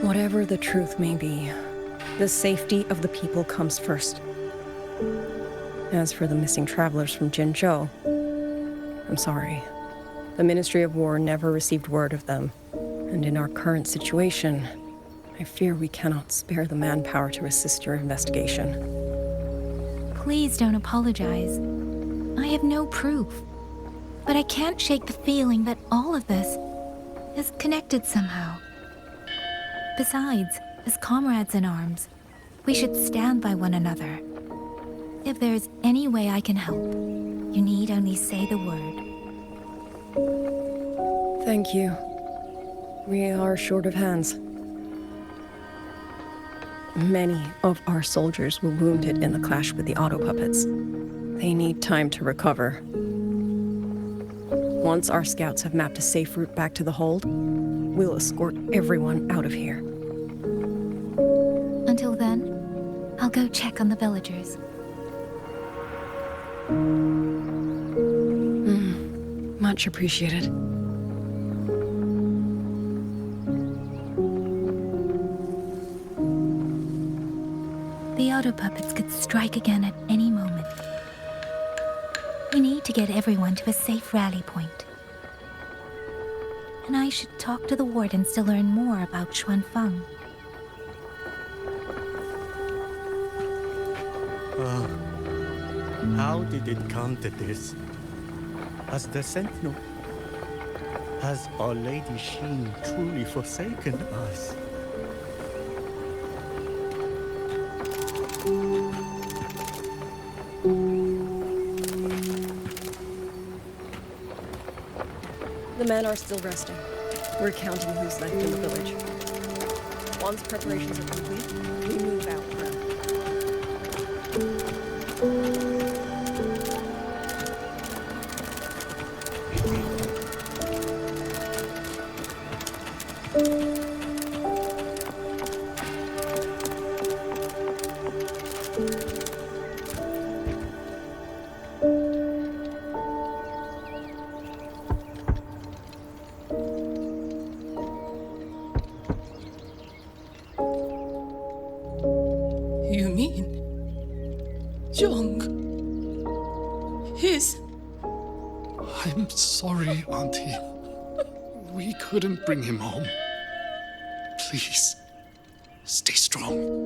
whatever the truth may be, the safety of the people comes first. As for the missing travelers from Jinzhou, I'm sorry. The Ministry of War never received word of them, and in our current situation, I fear we cannot spare the manpower to assist your investigation. Please don't apologize. I have no proof. But I can't shake the feeling that all of this is connected somehow. Besides, as comrades in arms, we should stand by one another. If there's any way I can help, you need only say the word. Thank you. We are short of hands. Many of our soldiers were wounded in the clash with the auto puppets. They need time to recover. Once our scouts have mapped a safe route back to the hold, we'll escort everyone out of here. Until then, I'll go check on the villagers. Much appreciated. The auto puppets could strike again at any moment. We need to get everyone to a safe rally point. And I should talk to the wardens to learn more about Xuanfeng. How did it come to this? As the Sentinel, has Our Lady Xin truly forsaken us? The men are still resting. We're counting who's left in the village. Once preparations are complete, we move out. You mean... Zhong... His... I'm sorry, Auntie. We couldn't bring him home. Please, stay strong.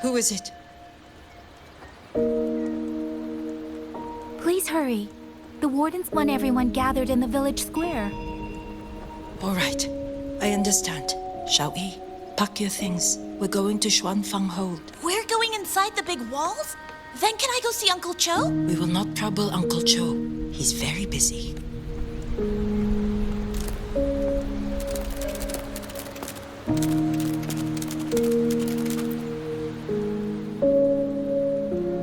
Who is it? Please hurry. The wardens want everyone gathered in the village square. All right. I understand. Shall we? Pack your things. We're going to Xuanfang Hold. We're going inside the big walls? Then can I go see Uncle Cho? We will not trouble Uncle Cho. He's very busy.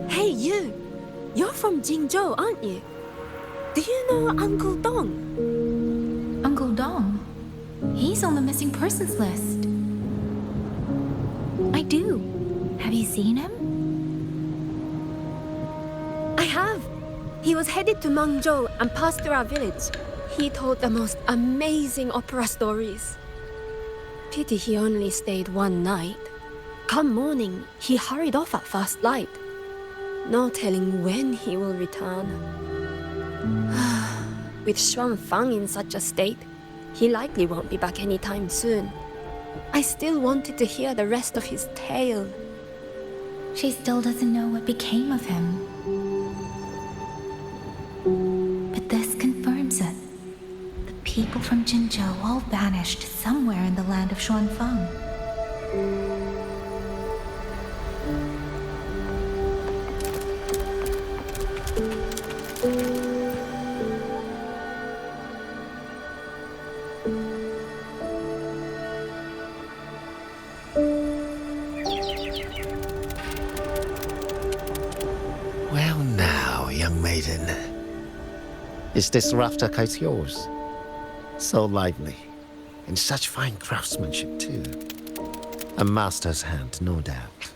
Hey, you! You're from Jinzhou, aren't you? Do you know Uncle Dong? Uncle Dong? He's on the missing persons list. I do. Have you seen him? I have. He was headed to Mengzhou and passed through our village. He told the most amazing opera stories. Pity he only stayed one night. Come morning, he hurried off at first light. No telling when he will return. With Xuanfang in such a state, he likely won't be back anytime soon. I still wanted to hear the rest of his tale. She still doesn't know what became of him. But this confirms it. The people from Jinzhou all vanished somewhere in the land of Xuanfang. Well now, young maiden. Is this rafter kite yours? So lively, and such fine craftsmanship too. A master's hand, no doubt.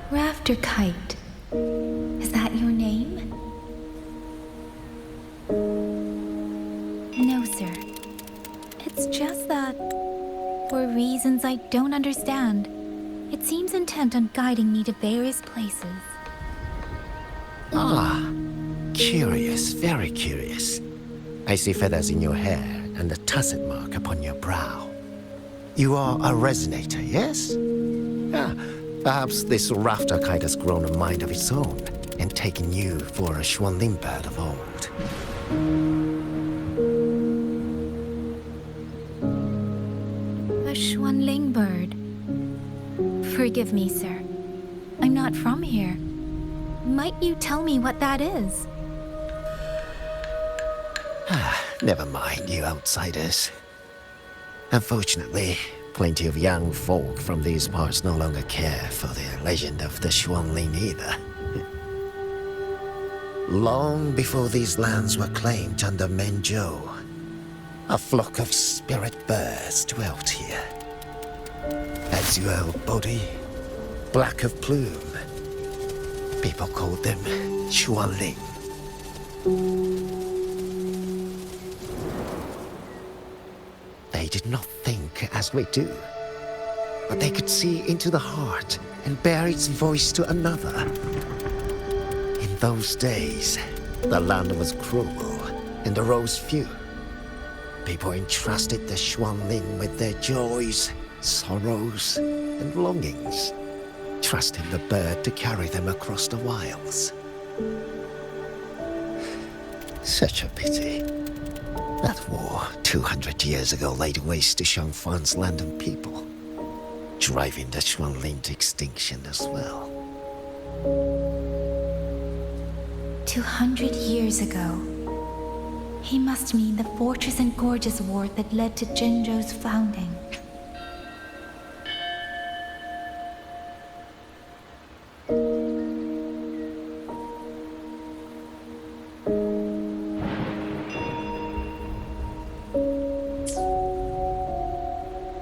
Rafter Kite. Is that your name? No, sir. It's just that, for reasons I don't understand, it seems intent on guiding me to various places. Ah, curious, very curious. I see feathers in your hair and a tacet mark upon your brow. You are a resonator, yes? Ah, perhaps this rafter kite has grown a mind of its own and taken you for a Xuanling bird of old. A Xuanling bird. Forgive me, sir. I'm not from here. Might you tell me what that is? Never mind, you outsiders. Unfortunately, plenty of young folk from these parts no longer care for the legend of the Xuanling either. Long before these lands were claimed under Mengzhou, a flock of spirit birds dwelt here. Azure body, black of plume. People called them Xuanling. They did not think as we do, but they could see into the heart and bear its voice to another. In those days, the land was cruel and the roads few. People entrusted the Xuanling with their joys, sorrows, and longings, trusting the bird to carry them across the wilds. Such a pity. That war, 200 years ago, laid waste to Xianfang's land and people. driving the Xuanling to extinction as well. 200 years ago. He must mean the fortress and Gorges War that led to Jinzhou's founding.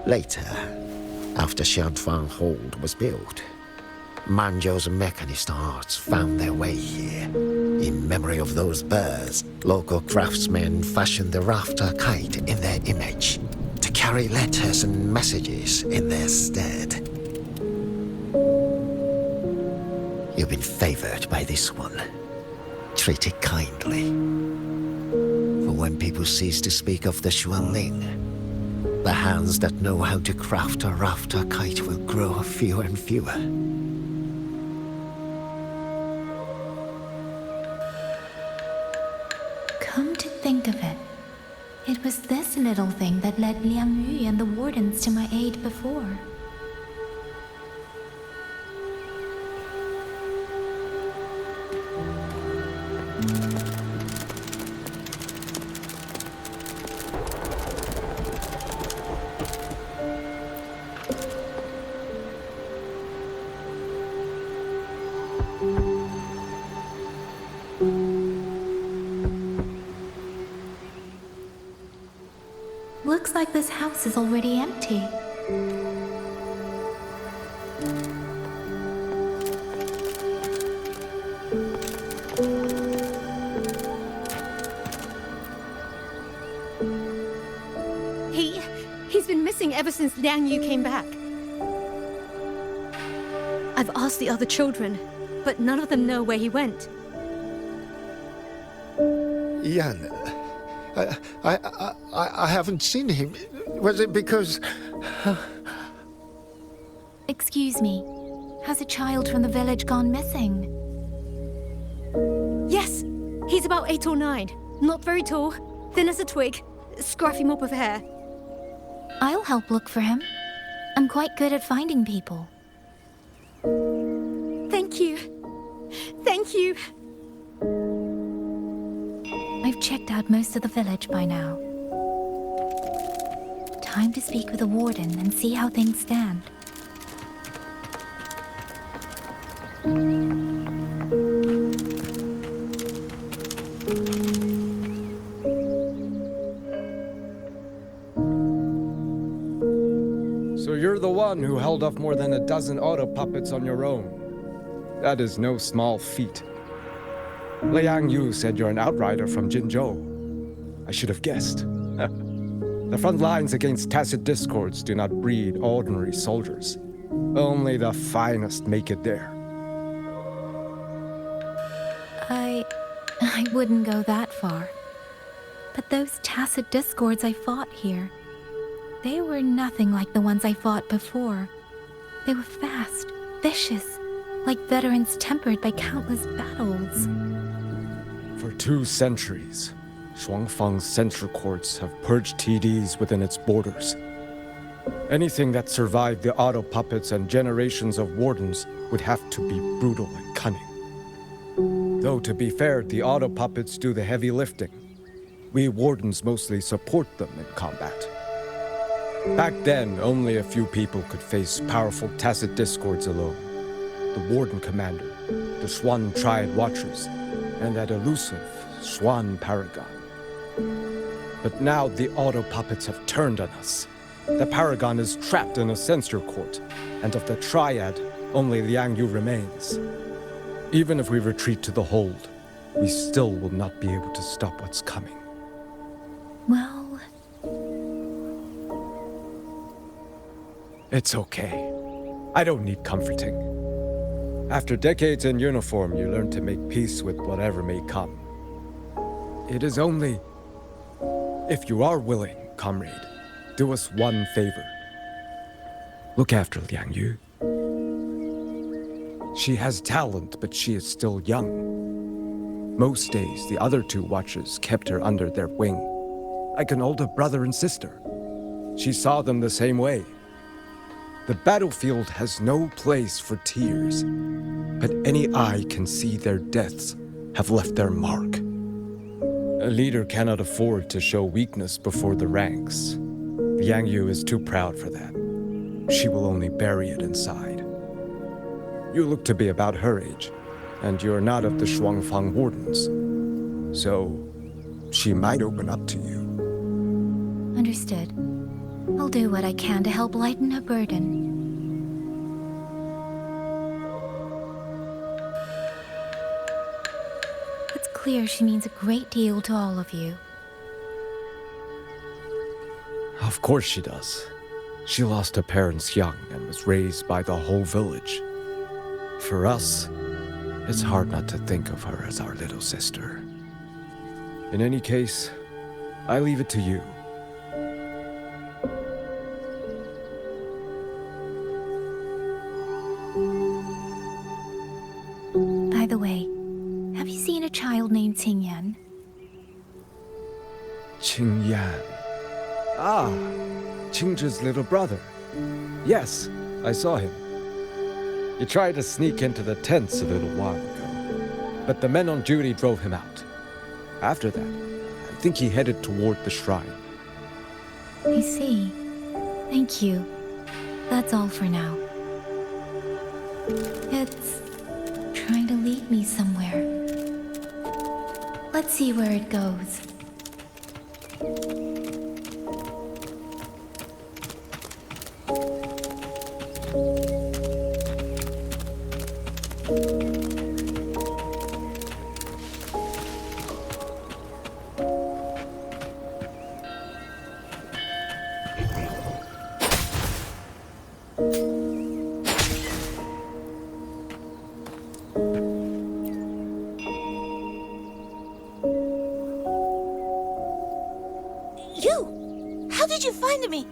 Later, after Xianfang Hold was built, Mengzhou's mechanist arts found their way here. In memory of those birds, local craftsmen fashioned the rafter kite in their image to carry letters and messages in their stead. You've been favored by this one. Treat it kindly. For when people cease to speak of the Xuanling, the hands that know how to craft a rafter kite will grow fewer and fewer. Come to think of it, it was this little thing that led Liang Yu and the wardens to my aid before. Looks like this house is already empty. He's been missing ever since Liang Yu came back. I've asked the other children, but none of them know where he went. Yan, I haven't seen him. Was it because... Excuse me, has a child from the village gone missing? Yes, he's about 8 or 9. Not very tall, thin as a twig, scruffy mop of hair. I'll help look for him. I'm quite good at finding people. Thank you. Thank you. I've checked out most of the village by now. Time to speak with the warden and see how things stand. So you're the one who held off more than a dozen auto puppets on your own. That is no small feat. Liang Yu said you're an outrider from Jinzhou. I should have guessed. The front lines against tacit discords do not breed ordinary soldiers. Only the finest make it there. I wouldn't go that far. But those tacit discords I fought here, they were nothing like the ones I fought before. They were fast, vicious, like veterans tempered by countless battles. For 2 centuries, Xuanfang's central courts have purged TDs within its borders. Anything that survived the auto puppets and generations of wardens would have to be brutal and cunning. Though to be fair, the auto puppets do the heavy lifting. We wardens mostly support them in combat. Back then, only a few people could face powerful tacit discords alone. The warden commander, the Swan Triad Watchers, and that elusive Swan Paragon. But now the auto puppets have turned on us. The Paragon is trapped in a censor court, and of the Triad, only Liang Yu remains. Even if we retreat to the hold, we still will not be able to stop what's coming. Well... It's okay. I don't need comforting. After decades in uniform, you learn to make peace with whatever may come. It is only... If you are willing, comrade, do us one favor. Look after Liang Yu. She has talent, but she is still young. Most days, the other 2 watchers kept her under their wing, like an older brother and sister. She saw them the same way. The battlefield has no place for tears, but any eye can see their deaths have left their mark. A leader cannot afford to show weakness before the ranks. Yangyu is too proud for that. She will only bury it inside. You look to be about her age, and you're not of the Xuanfang Wardens. So, she might open up to you. Understood. I'll do what I can to help lighten her burden. It's clear she means a great deal to all of you. Of course she does. She lost her parents young and was raised by the whole village. For us, it's hard not to think of her as our little sister. In any case, I leave it to you. By the way, have you seen a child named Qingyan? Qingyan. Ah, Qingzhi's little brother. Yes, I saw him. He tried to sneak into the tents a little while ago, but the men on duty drove him out. After that, I think he headed toward the shrine. I see. Thank you. That's all for now. It's trying to lead me somewhere. Let's see where it goes. You! How did you find me?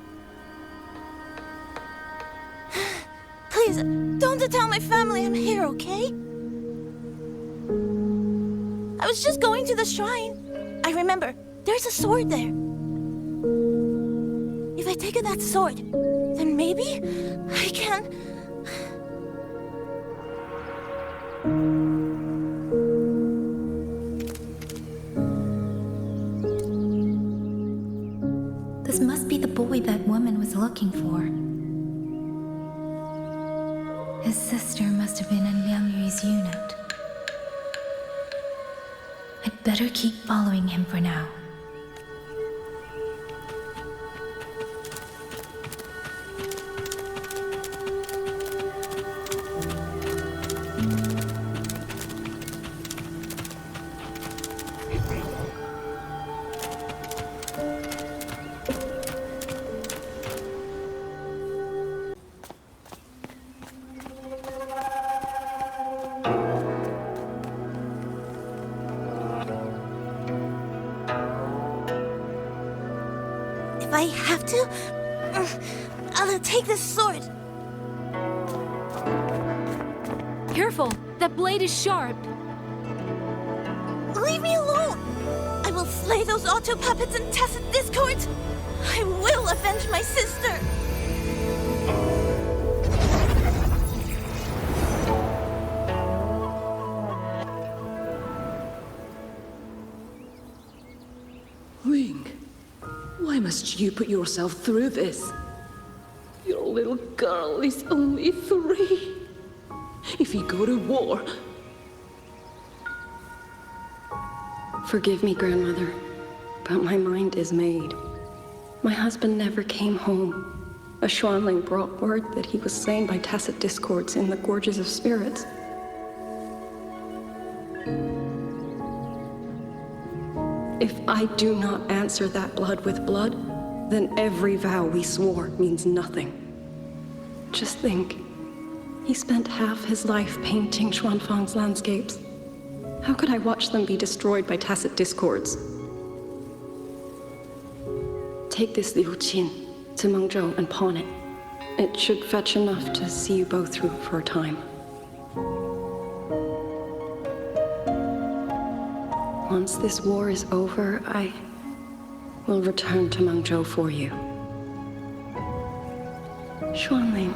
Please, don't tell my family I'm here, okay? I was just going to the shrine. I remember, there's a sword there. If I take that sword, then maybe I can... This must be the boy that woman was looking for. His sister must have been in Liang unit. I'd better keep following him for now. If I have to, I'll take this sword. Careful! That blade is sharp! Leave me alone! I will slay those auto puppets and tacit discords! I will avenge my sister! Ling, why must you put yourself through this? Your little girl is only 3. If you go to war... Forgive me, grandmother, but my mind is made. My husband never came home. A Xuanling brought word that he was slain by tacit discords in the Gorges of Spirits. If I do not answer that blood with blood, then every vow we swore means nothing. Just think, he spent half his life painting Xuanfang's landscapes. How could I watch them be destroyed by tacit discords? Take this Liu Qin to Mengzhou and pawn it. It should fetch enough to see you both through for a time. Once this war is over, I will return to Mengzhou for you. Xuanling.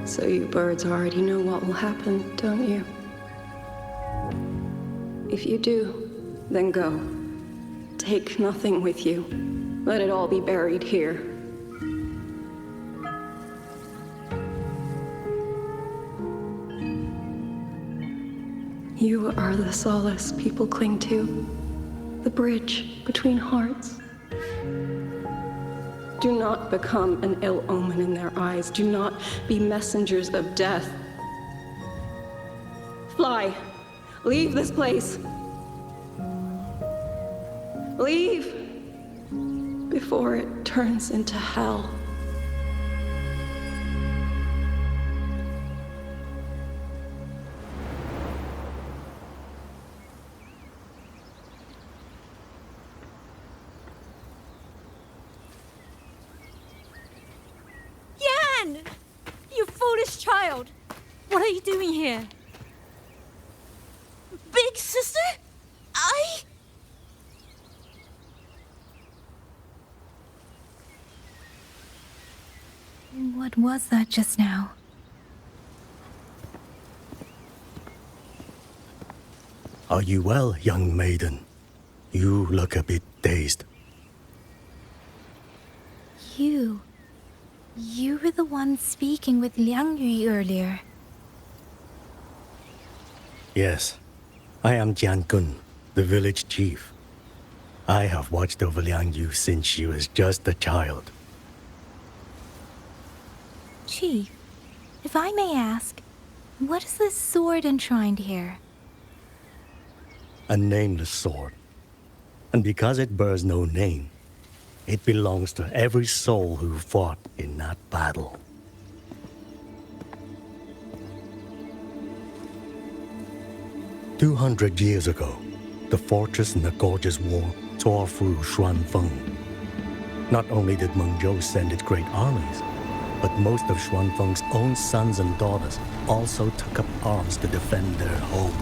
So you birds already know what will happen, don't you? If you do, then go. Take nothing with you. Let it all be buried here. You are the solace people cling to, the bridge between hearts. Do not become an ill omen in their eyes. Do not be messengers of death. Fly. Leave this place. Leave before it turns into hell. Yan! You foolish child! What are you doing here? Big sister? What was that just now? Are you well, young maiden? You look a bit dazed. You were the one speaking with Liang Yu earlier. Yes, I am Jian, the village chief. I have watched over Liang Yu since she was just a child. Chief, if I may ask, what is this sword enshrined here? A nameless sword. And because it bears no name, it belongs to every soul who fought in that battle. "200 years ago, the fortress in the Gorges War tore through Xuanfeng. Not only did Mengzhou send its great armies, but most of Xuanfeng's own sons and daughters also took up arms to defend their home.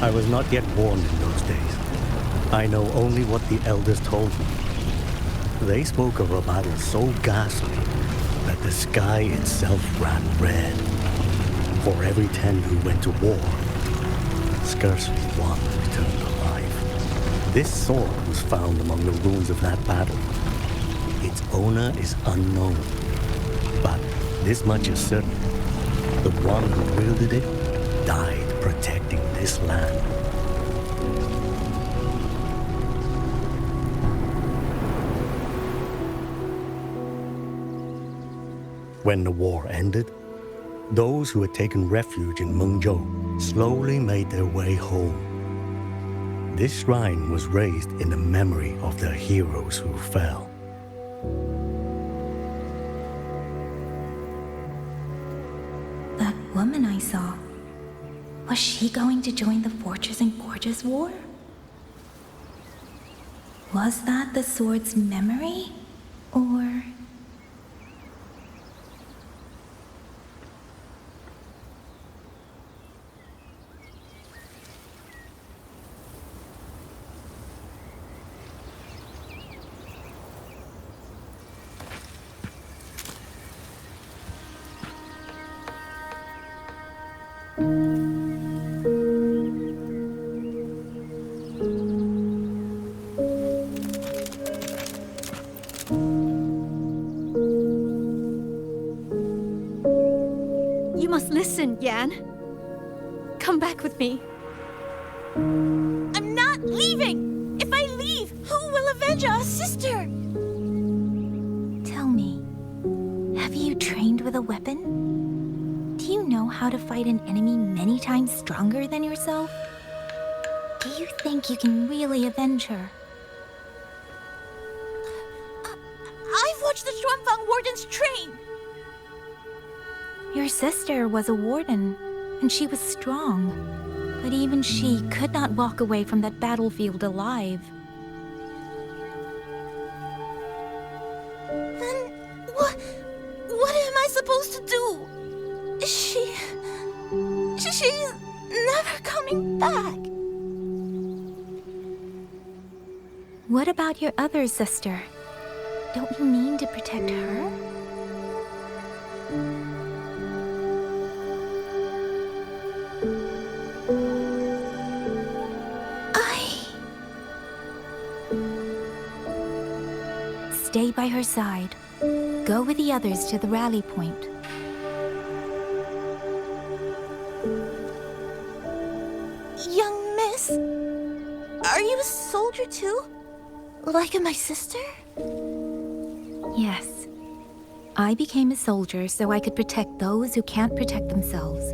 I was not yet born in those days. I know only what the elders told me. They spoke of a battle so ghastly that the sky itself ran red. For every 10 who went to war, scarcely one returned alive. This sword was found among the ruins of that battle. Its owner is unknown, but this much is certain. The one who wielded it died protecting this land. When the war ended, those who had taken refuge in Mengzhou slowly made their way home. This shrine was raised in the memory of the heroes who fell. That woman I saw, was she going to join the fortress in Gorges War? Was that the sword's memory? Or... You must listen, Yan. Come back with me. I'm not leaving! If I leave, who will avenge our sister? Tell me, have you trained with a weapon? Do you know how to fight an enemy many times stronger than yourself? Do you think you can really avenge her? I've watched the Xuanfang wardens train! Your sister was a warden, and she was strong. But even she could not walk away from that battlefield alive. Then what am I supposed to do? She's never coming back. What about your other sister? Don't you mean to protect her? Stay by her side. Go with the others to the rally point. Young miss, are you a soldier too? Like my sister? Yes. I became a soldier so I could protect those who can't protect themselves.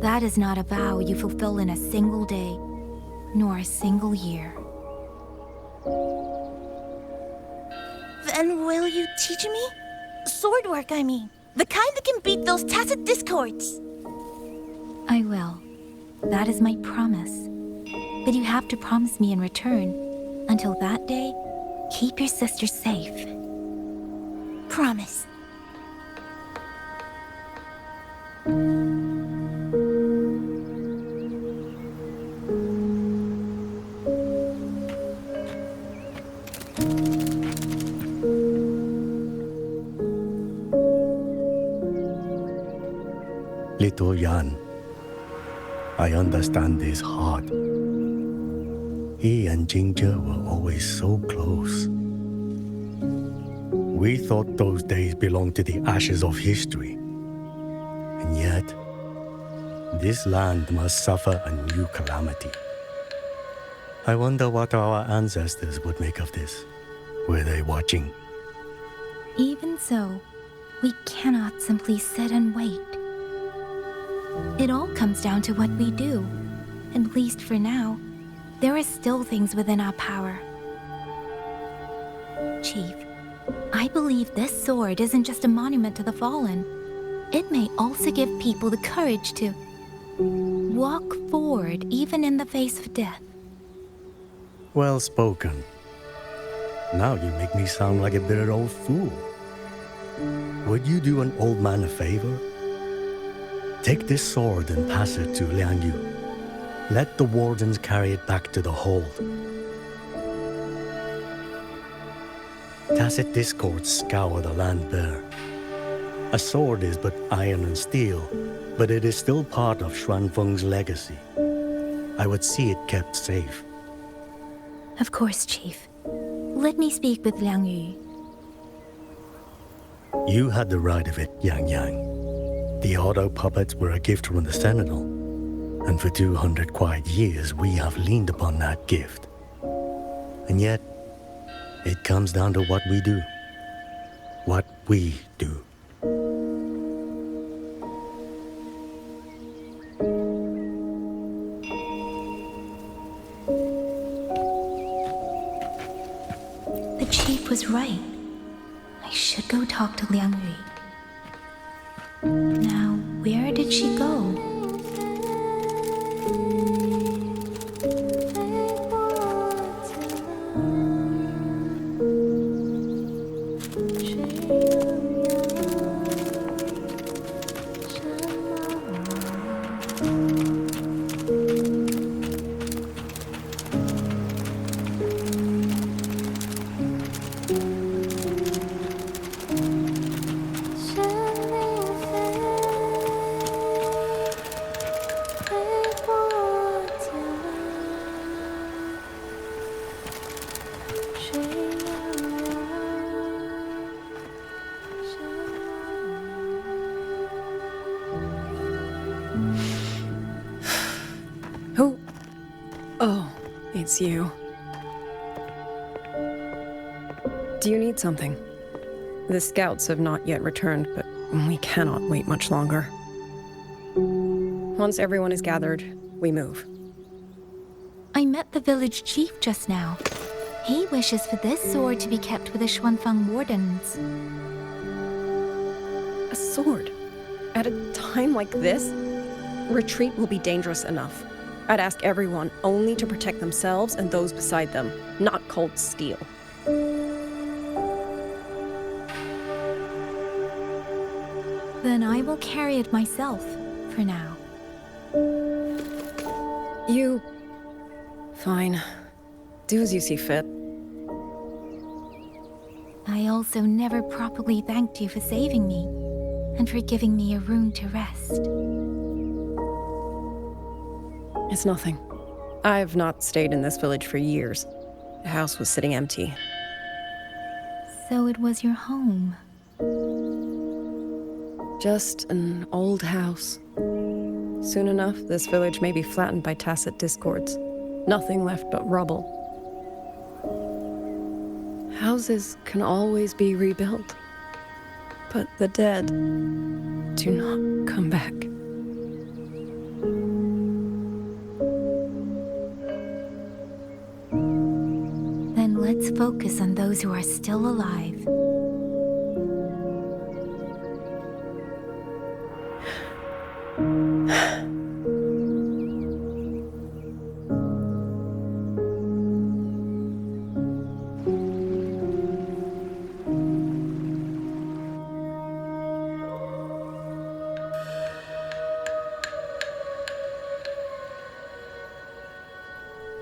That is not a vow you fulfill in a single day, nor a single year. Then will you teach me? Sword work, I mean. The kind that can beat those tacit discords. I will. That is my promise. But you have to promise me in return. Until that day, keep your sister safe. Promise. Little Yan, I understand his heart. He and Jinzhou were always so close. We thought those days belonged to the ashes of history. And yet, this land must suffer a new calamity. I wonder what our ancestors would make of this. Were they watching? Even so, we cannot simply sit and wait. It all comes down to what we do. At least for now, there are still things within our power. Chief, I believe this sword isn't just a monument to the fallen. It may also give people the courage to walk forward even in the face of death. Well spoken. Now you make me sound like a bitter old fool. Would you do an old man a favor? Take this sword and pass it to Liangyu. Let the wardens carry it back to the hold. Tacit discords scour the land bare. A sword is but iron and steel, but it is still part of Xuanfeng's legacy. I would see it kept safe. Of course, Chief. Let me speak with Liang Yu. You had the right of it, Yangyang. The auto puppets were a gift from the Sentinel, and for 200 quiet years we have leaned upon that gift. And yet, it comes down to what we do. What we do. The Chief was right. I should go talk to Liang Yu. Now, where did she go? Who? Oh, it's you. Do you need something? The scouts have not yet returned, but we cannot wait much longer. Once everyone is gathered, we move. I met the village chief just now. He wishes for this sword to be kept with the Xuanfeng wardens. A sword? At a time like this? Retreat will be dangerous enough. I'd ask everyone only to protect themselves and those beside them, not cold steel. Then I will carry it myself, for now. You... Fine. Do as you see fit. I also never properly thanked you for saving me, and for giving me a room to rest. It's nothing. I've not stayed in this village for years. The house was sitting empty. So it was your home. Just an old house. Soon enough, this village may be flattened by tacit discords. Nothing left but rubble. Houses can always be rebuilt. But the dead do not come back. Then let's focus on those who are still alive.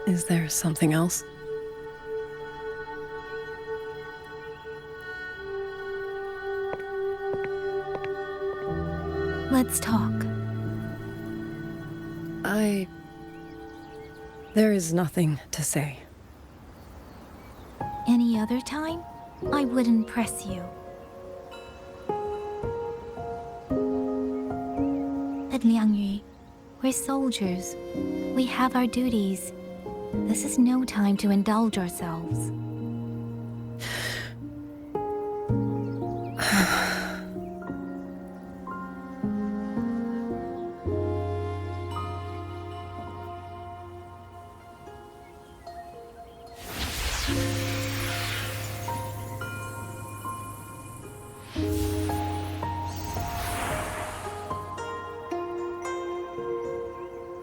Is there something else? Let's talk. There is nothing to say. Any other time, I wouldn't press you. At Liangyu, we're soldiers. We have our duties. This is no time to indulge ourselves.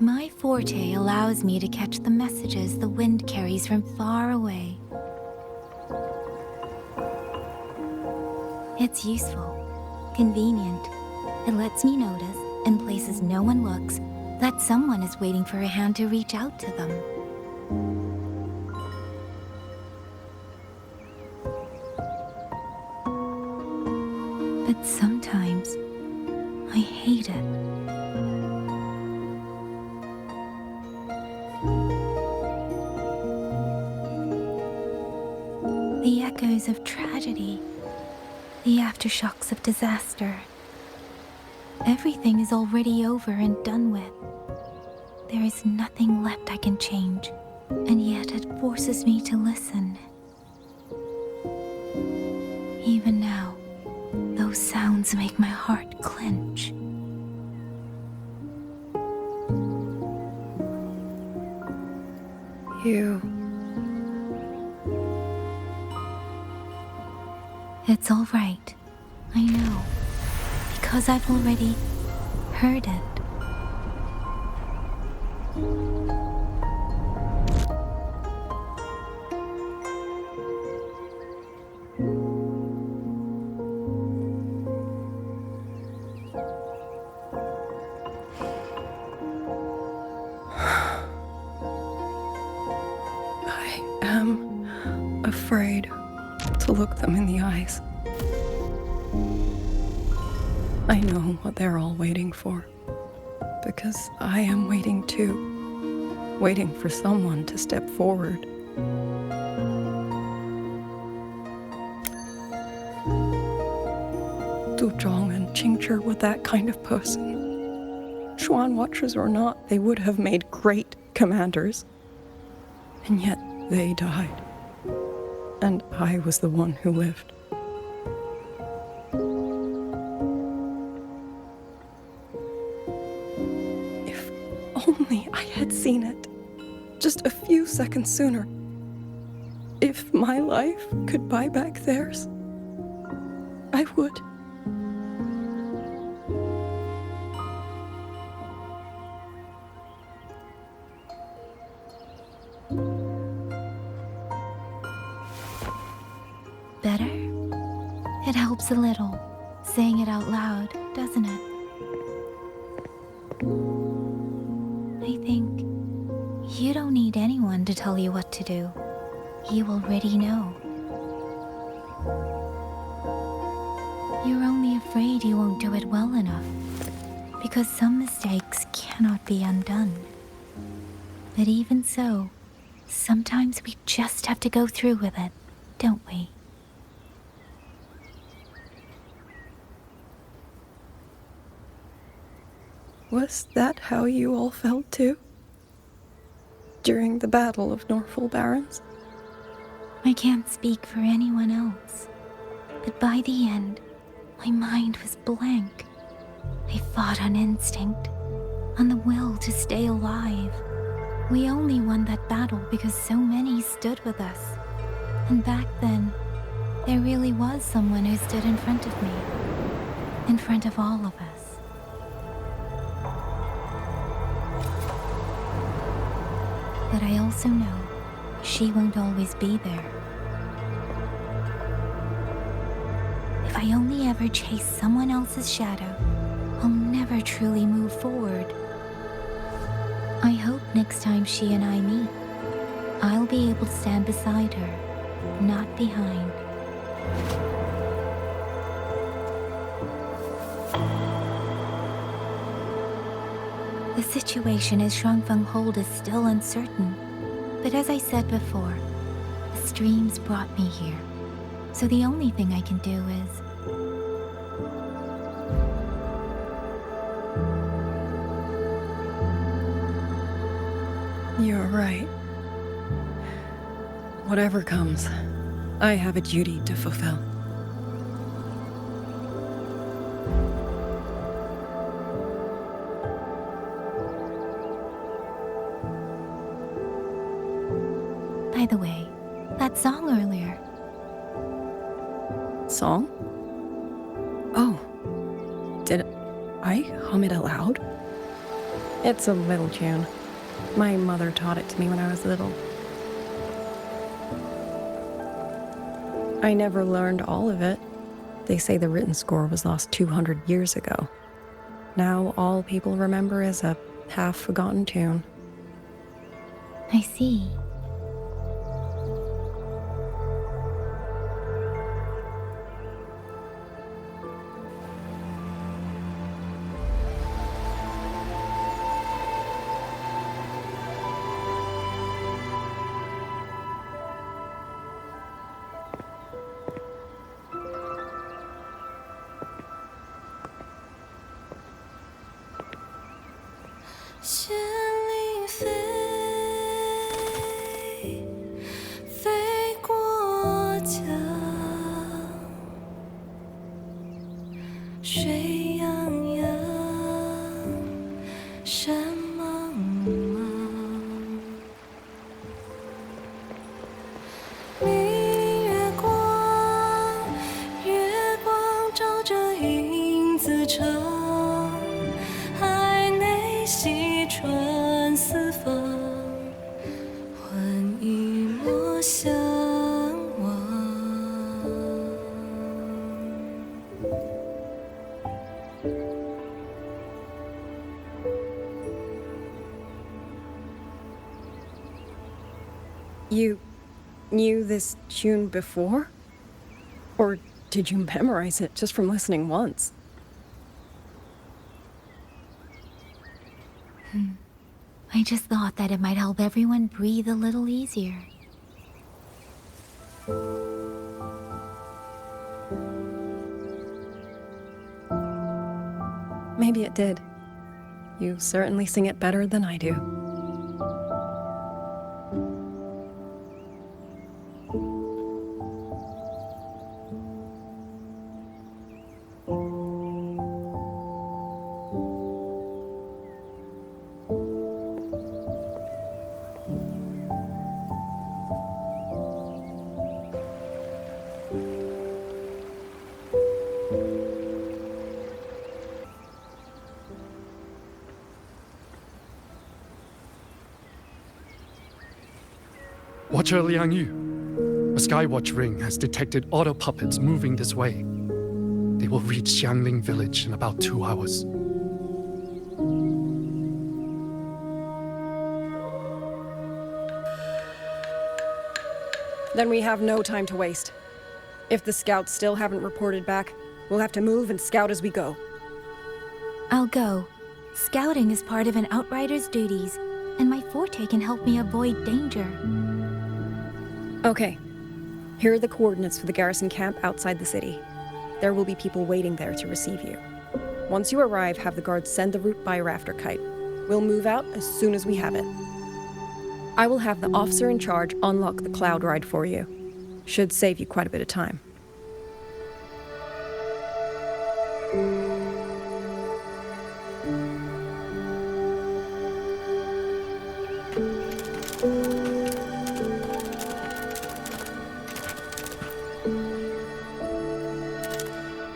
My forte allows me to catch the messages the wind carries from far away. It's useful, convenient. It lets me notice, in places no one looks, that someone is waiting for a hand to reach out to them. But sometimes, I hate it. The echoes of tragedy, the aftershocks of disaster. Everything is already over and done with. There is nothing left I can change, and yet it forces me to listen. Even now, those sounds make my heart clench. It's all right. I know. Because I've already heard it. I am afraid to look them in the eyes. I know what they're all waiting for, because I am waiting too, waiting for someone to step forward. Du Zhong and Qingzhi were that kind of person. Xuan Watchers or not, they would have made great commanders. And yet they died. And I was the one who lived. If only I had seen it, just a few seconds sooner. If my life could buy back theirs, I would. Better? It helps a little, saying it out loud, doesn't it? I think you don't need anyone to tell you what to do. You already know. You're only afraid you won't do it well enough, because some mistakes cannot be undone. But even so, sometimes we just have to go through with it, don't we? Was that how you all felt too? During the Battle of Norfolk Barrens? I can't speak for anyone else, but by the end, my mind was blank. I fought on instinct, on the will to stay alive. We only won that battle because so many stood with us. And back then, there really was someone who stood in front of me, in front of all of us. But I also know she won't always be there. If I only ever chase someone else's shadow, I'll never truly move forward. I hope next time she and I meet, I'll be able to stand beside her, not behind. The situation at Xuanfeng Hold is still uncertain, but as I said before, the streams brought me here, so the only thing I can do is... You're right. Whatever comes, I have a duty to fulfill. By the way, that song earlier. Song? Oh. Did I hum it aloud? It's a little tune. My mother taught it to me when I was little. I never learned all of it. They say the written score was lost 200 years ago. Now all people remember is a half-forgotten tune. I see. You knew this tune before? Or did you memorize it just from listening once? I just thought that it might help everyone breathe a little easier. Maybe it did. You certainly sing it better than I do. Watcher Liang Yu, a Skywatch ring has detected auto puppets moving this way. They will reach Xianling Village in about 2 hours. Then we have no time to waste. If the scouts still haven't reported back, we'll have to move and scout as we go. I'll go. Scouting is part of an outrider's duties, and my forte can help me avoid danger. Okay. Here are the coordinates for the garrison camp outside the city. There will be people waiting there to receive you. Once you arrive, have the guards send the route by rafter kite. We'll move out as soon as we have it. I will have the officer in charge unlock the cloud ride for you. Should save you quite a bit of time.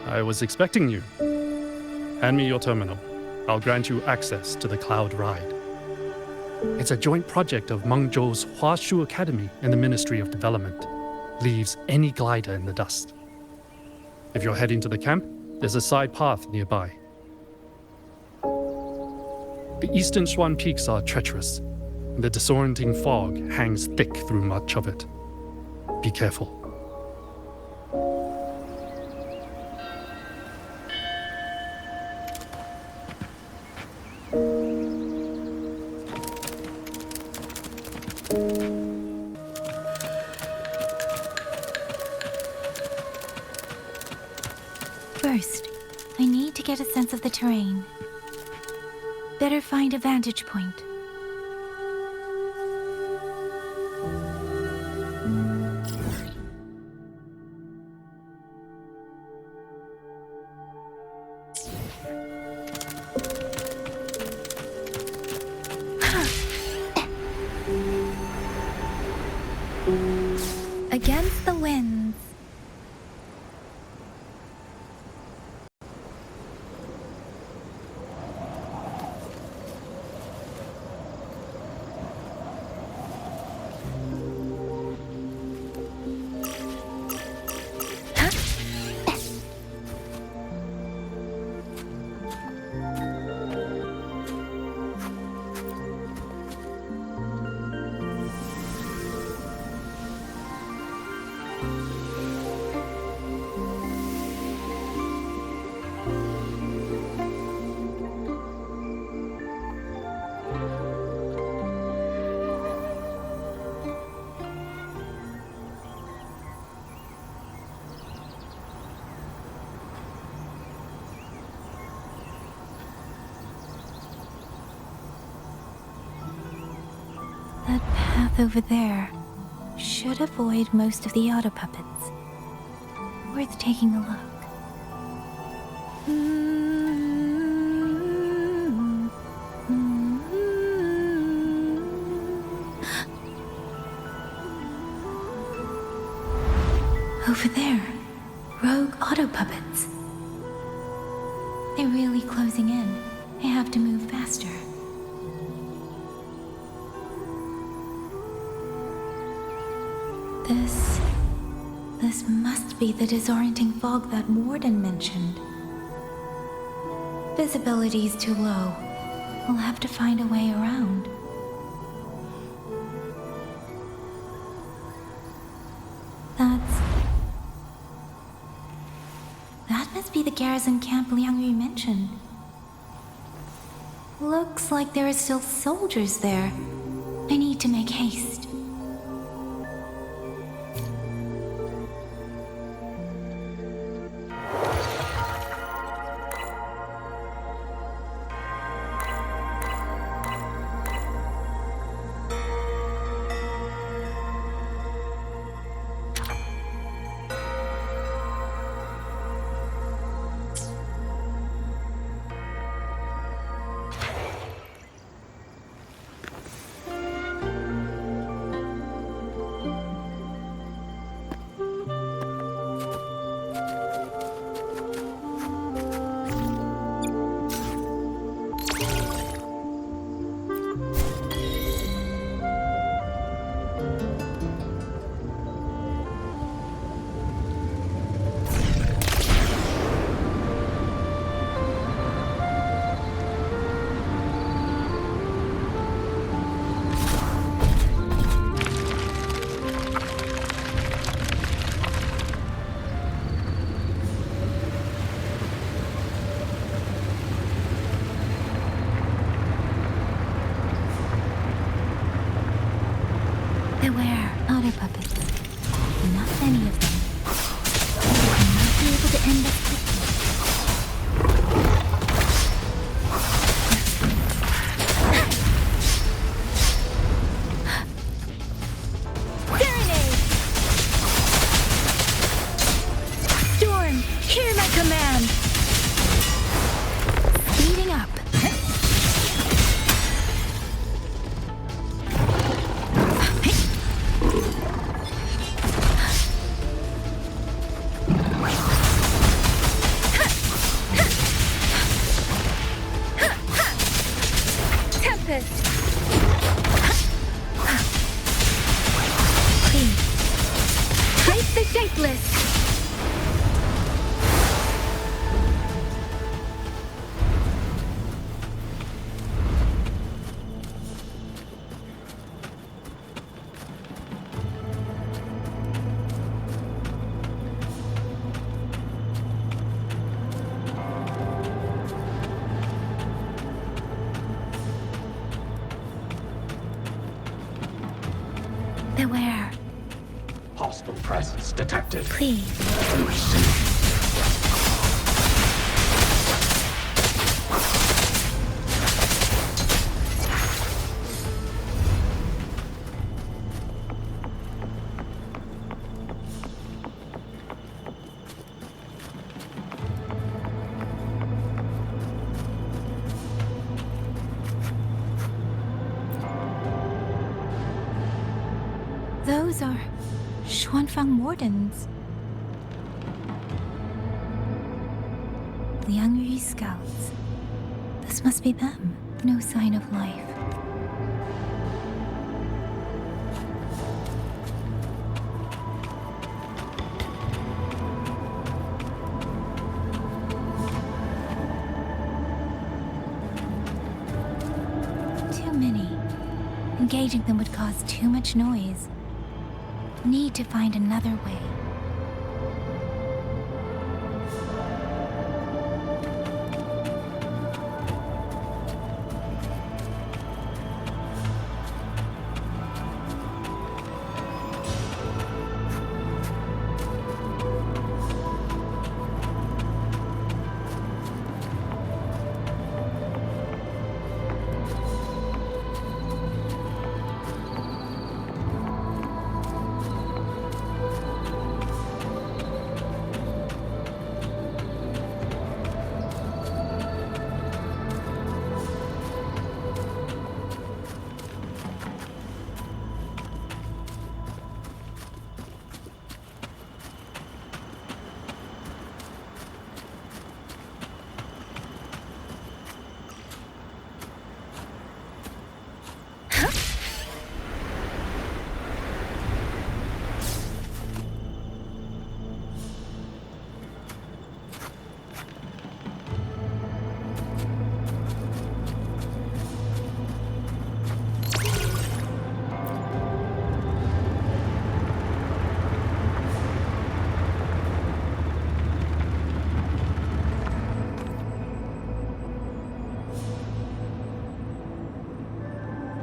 I was expecting you. Hand me your terminal. I'll grant you access to the cloud ride. It's a joint project of Mengzhou's Startorch Academy and the Ministry of Development. Leaves any glider in the dust. If you're heading to the camp, there's a side path nearby. The eastern Xuan peaks are treacherous. The disorienting fog hangs thick through much of it. Be careful. First, I need to get a sense of the terrain. Better find a vantage point. Against the winds. That path over there should avoid most of the auto puppets. Worth taking a look. Over there, rogue auto puppets. They're really closing in. I have to move faster. This must be the disorienting fog that Warden mentioned. Visibility's too low. We'll have to find a way around. That must be the garrison camp Liangyu mentioned. Looks like there are still soldiers there. I need to make haste. find us quickly. Serenade! Storm, hear my command! Speeding up. Beware. Hostile presence detected. Please. Those are Xuanfang wardens. Liangyu scouts. This must be them. No sign of life. Too many. Engaging them would cause too much noise. Need to find another way.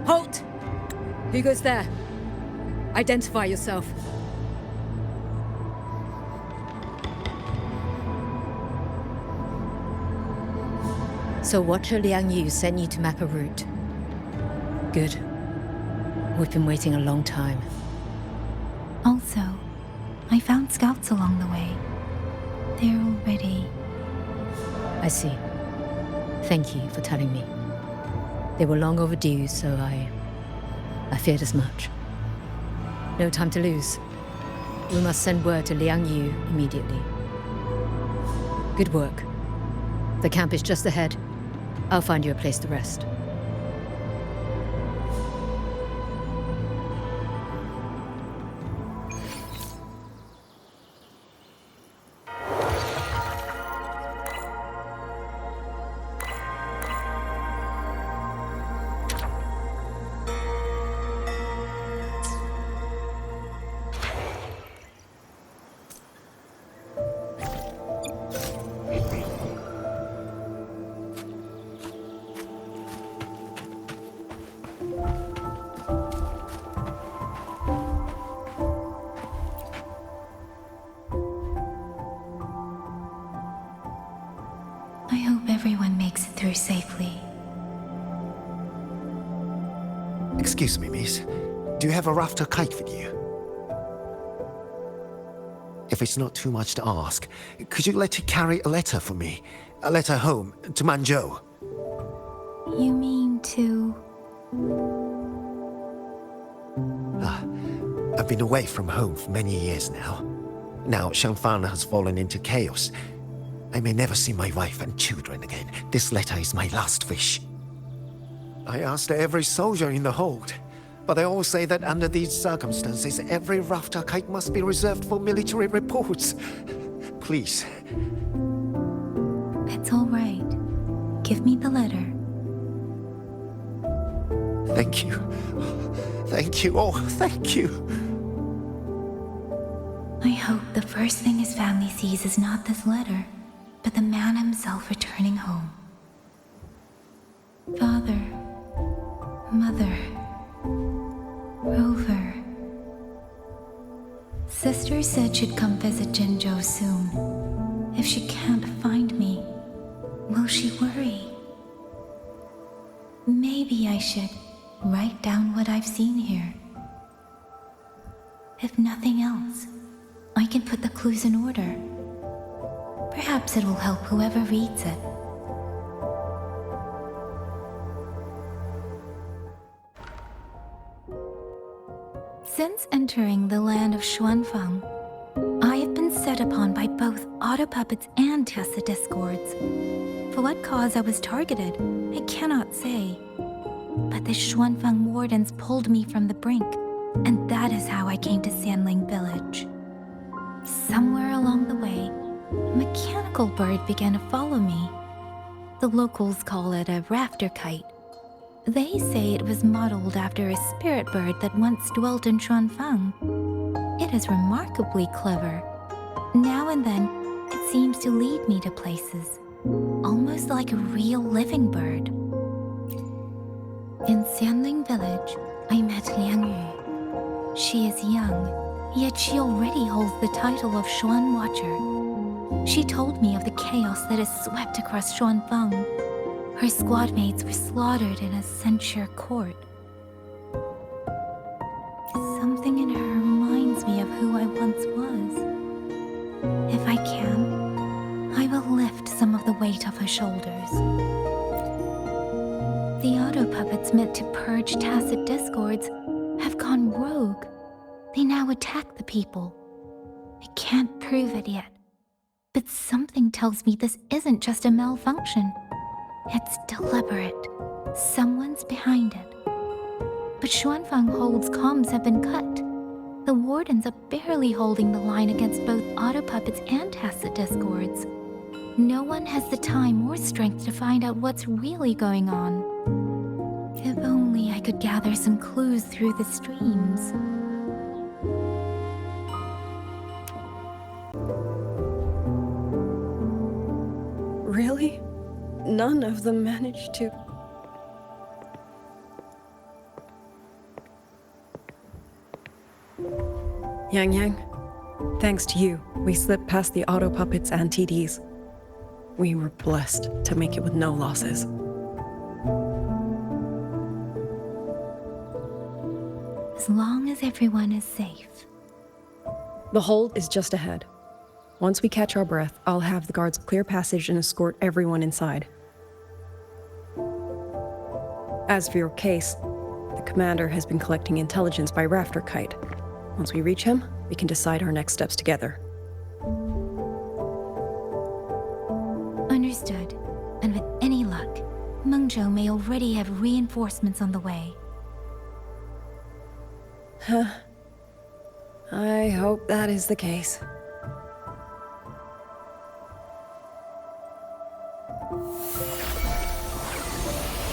Halt! Who goes there? Identify yourself. So Watcher Liangyu sent you to map a route. Good. We've been waiting a long time. Also, I found scouts along the way. They're already... I see. Thank you for telling me. They were long overdue, so I feared as much. No time to lose. We must send word to Liangyu immediately. Good work. The camp is just ahead. I'll find you a place to rest. everyone makes it through safely. Excuse me, miss. Do you have a rafter kite with you? If it's not too much to ask, could you let it carry a letter for me? A letter home, to Mengzhou. You mean to... I've been away from home for many years now. Now Xianfang has fallen into chaos. I may never see my wife and children again. This letter is my last wish. I asked every soldier in the hold, but they all say that under these circumstances, every rafter kite must be reserved for military reports. Please. It's all right. Give me the letter. Thank you. Thank you. Oh, thank you. I hope the first thing his family sees is not this letter, but the man himself returning home. Father, Mother, Rover. Sister said she'd come visit Jinzhou soon. If she can't find me, will she worry? Maybe I should write down what I've seen here. If nothing else, I can put the clues in order. Perhaps it will help whoever reads it. Since entering the land of Xuanfang, I have been set upon by both auto puppets and tacit discords. For what cause I was targeted, I cannot say. But the Xuanfang wardens pulled me from the brink, and that is how I came to Xianling Village. Somewhere along the way, a mechanical bird began to follow me. The locals call it a rafter kite. They say it was modeled after a spirit bird that once dwelt in Xuanfang. It is remarkably clever. Now and then, it seems to lead me to places, almost like a real living bird. In Xianling Village, I met Liangyu. She is young, yet she already holds the title of Xuan Watcher. She told me of the chaos that has swept across Xuanfang. Her squad mates were slaughtered in a censure court. Something in her reminds me of who I once was. If I can, I will lift some of the weight off her shoulders. The auto puppets meant to purge tacit discords have gone rogue. They now attack the people. I can't prove it yet, but something tells me this isn't just a malfunction. It's deliberate. Someone's behind it. But Xuanfang Hold's comms have been cut. The wardens are barely holding the line against both auto puppets and tacit discords. No one has the time or strength to find out what's really going on. If only I could gather some clues through the streams. Really? None of them managed to... Yangyang, thanks to you, we slipped past the auto puppets and TDs. We were blessed to make it with no losses. As long as everyone is safe. The hold is just ahead. Once we catch our breath, I'll have the guards clear passage and escort everyone inside. As for your case, the commander has been collecting intelligence by rafter kite. Once we reach him, we can decide our next steps together. Understood. And with any luck, Mengzhou may already have reinforcements on the way. Huh. I hope that is the case.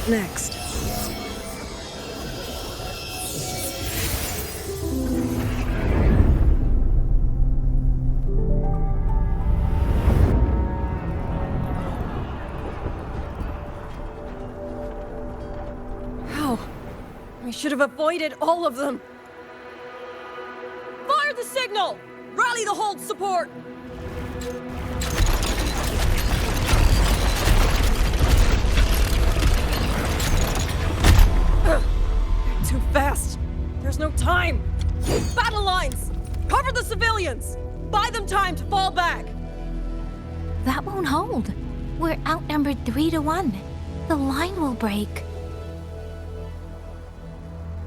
Next. How? We should have avoided all of them. Fire the signal! Rally the hold support! time! Battle lines! Cover the civilians! Buy them time to fall back! That won't hold. We're outnumbered 3 to 1. The line will break.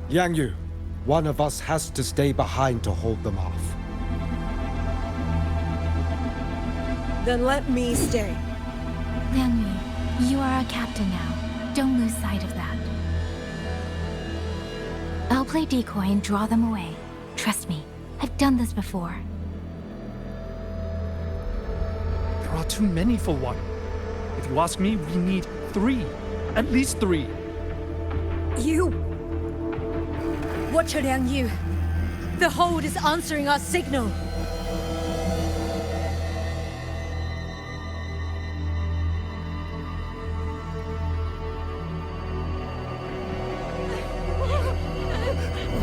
Yangyu, one of us has to stay behind to hold them off. Then let me stay. Liangyu, you are our captain now. Don't lose sight of that. I'll play decoy and draw them away. Trust me, I've done this before. There are too many for one. If you ask me, we need 3. At least 3. You! Watch Liangyu. The hold is answering our signal.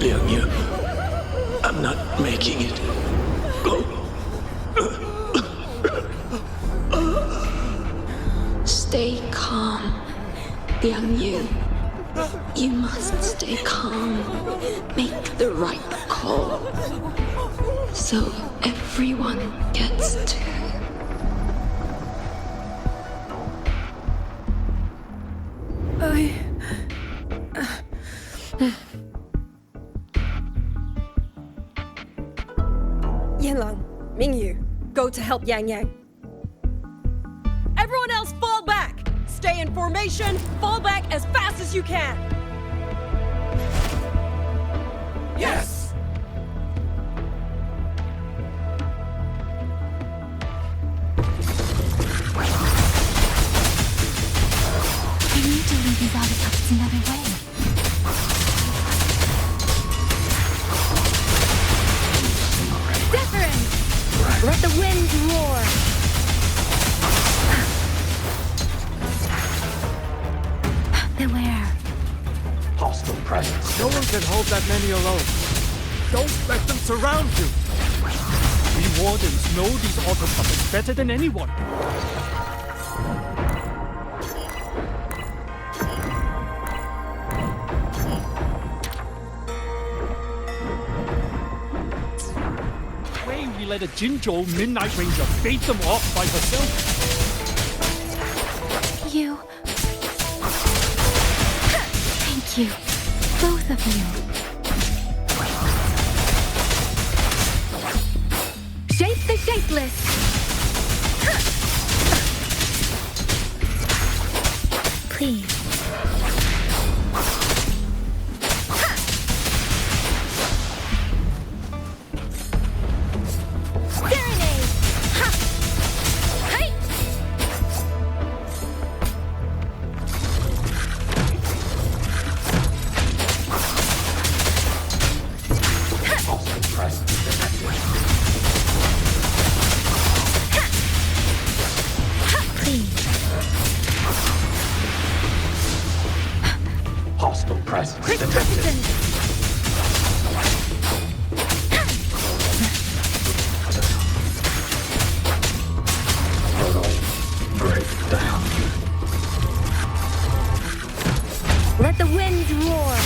Liangyu, I'm not making it. Go. Stay calm, Liangyu. You must stay calm. Make the right call. So everyone gets to. Yanlang, Mingyu, go to help Yangyang. Everyone else fall back! Stay in formation, fall back as fast as you can! Yes! I need to lead these auto puppets another way. Let the wind roar! Beware. Hostile presence. No one can hold that many alone. Don't let them surround you! We wardens know these auto puppets better than anyone. Let a Jinzhou Midnight Ranger bait them off by herself. You. Thank you. Both of you. Shape the shapeless! Please. Hostile presence detected. Breakdown. Let the winds roar!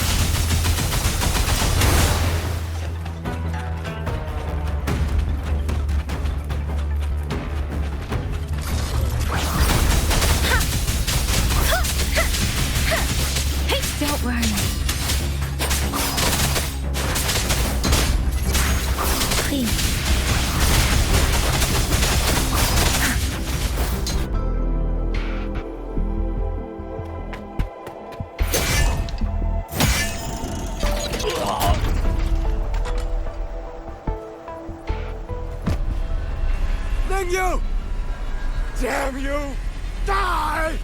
Don't worry. Please. Mengzhou! Damn you! Die!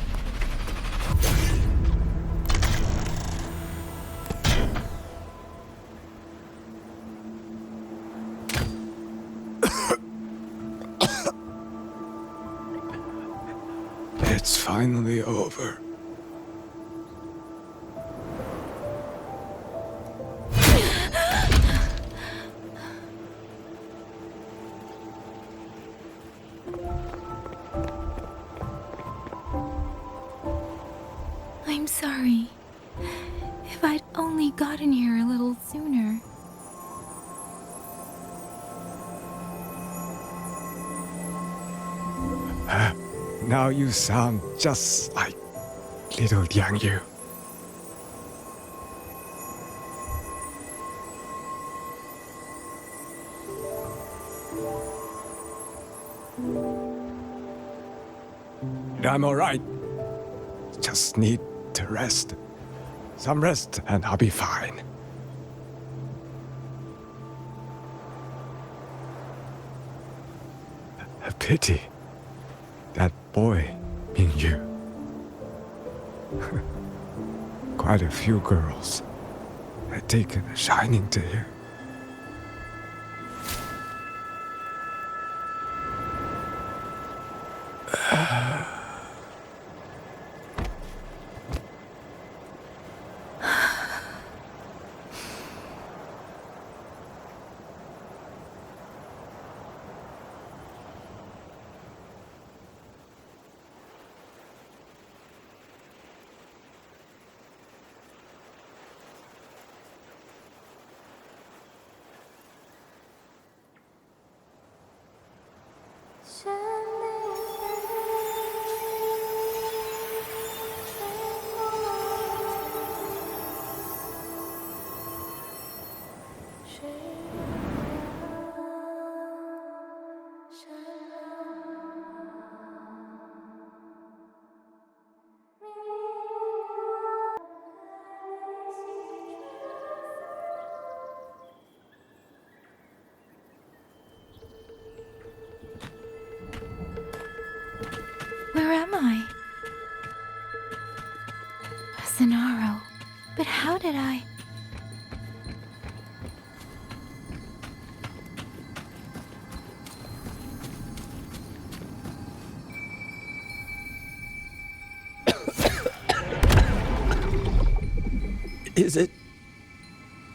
It's finally over. I'm sorry. If I'd only gotten here a little sooner. Now you sound just like little Yangyang. I'm alright. Just need to rest. Some rest and I'll be fine. A pity. That boy, Mingyu. Quite a few girls had taken a shining to him. Where am I? Sonoro. But how did I...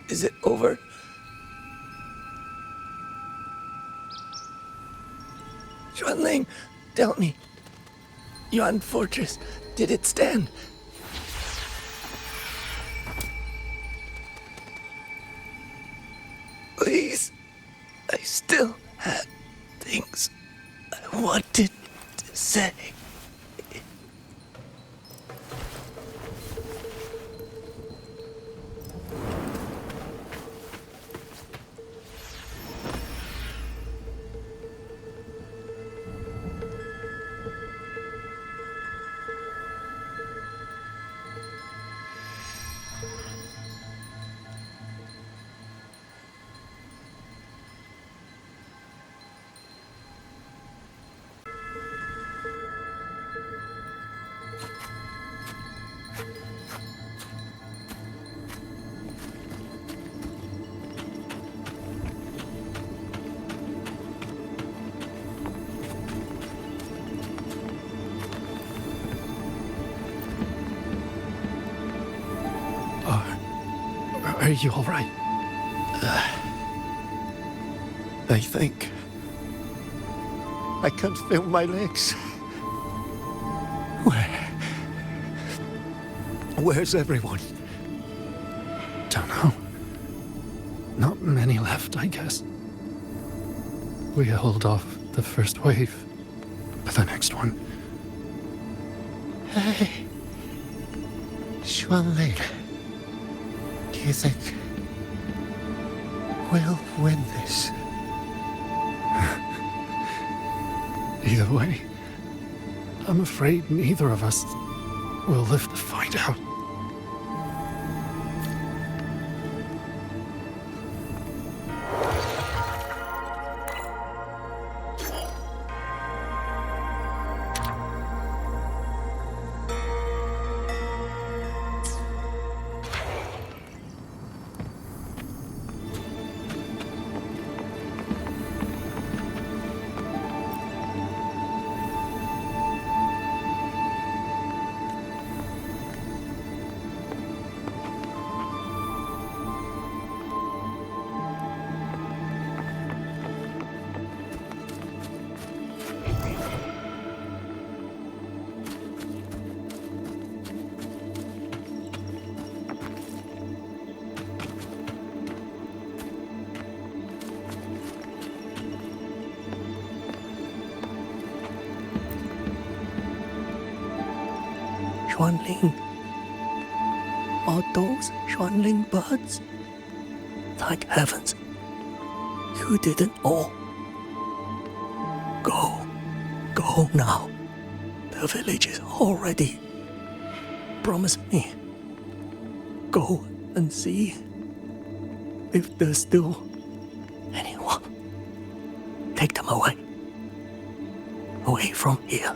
Is it over? Xuanling, tell me. Yuan Fortress, did it stand? Please, I still had things I wanted to say. Are you all right? I think I can't feel my legs. Where's everyone? Don't know. Not many left, I guess. We held off the first wave, but the next one... Hey, Xuanling. Do you think we'll win this? Either way, I'm afraid neither of us will live to find out. Xuanling. Are those Xuanling birds? Thank heavens. You didn't all. Go now. The village is all ready. Promise me. Go and see if there's still anyone. Take them away. Away from here.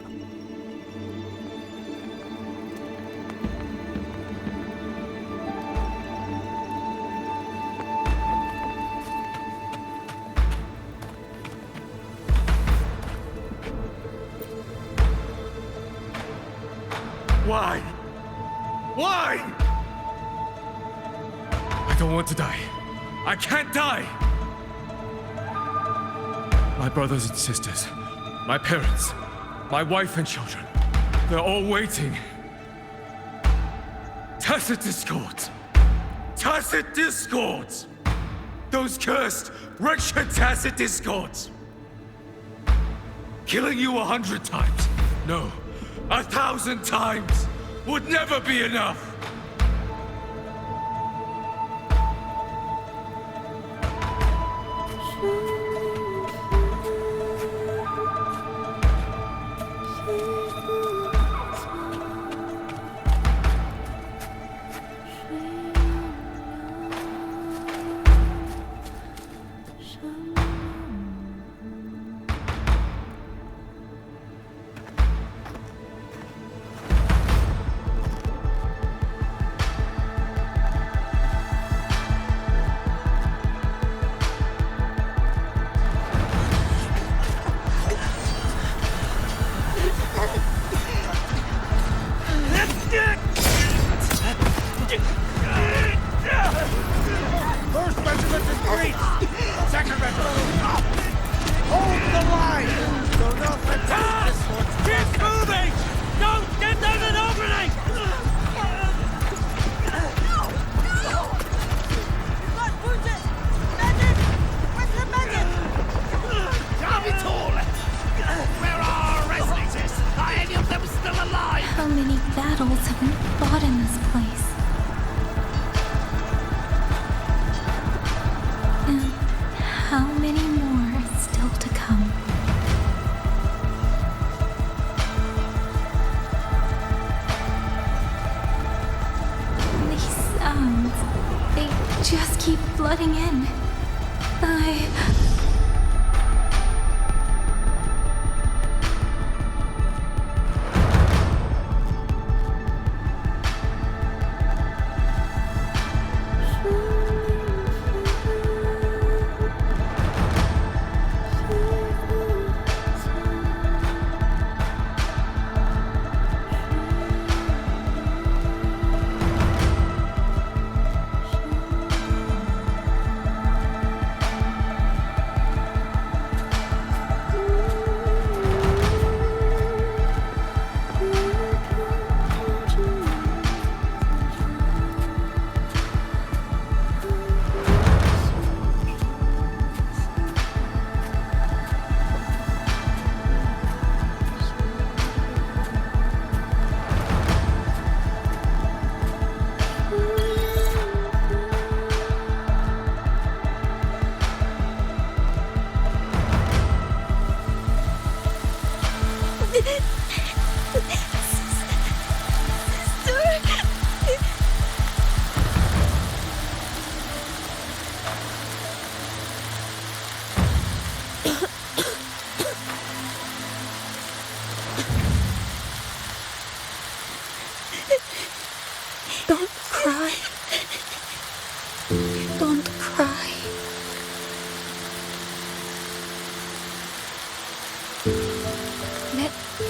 Why? Why? I don't want to die. I can't die! My brothers and sisters, my parents, my wife and children, they're all waiting. Tacit discords! Tacit discords! Those cursed, wretched tacit discords! Killing you 100 times, no, 1,000 times would never be enough!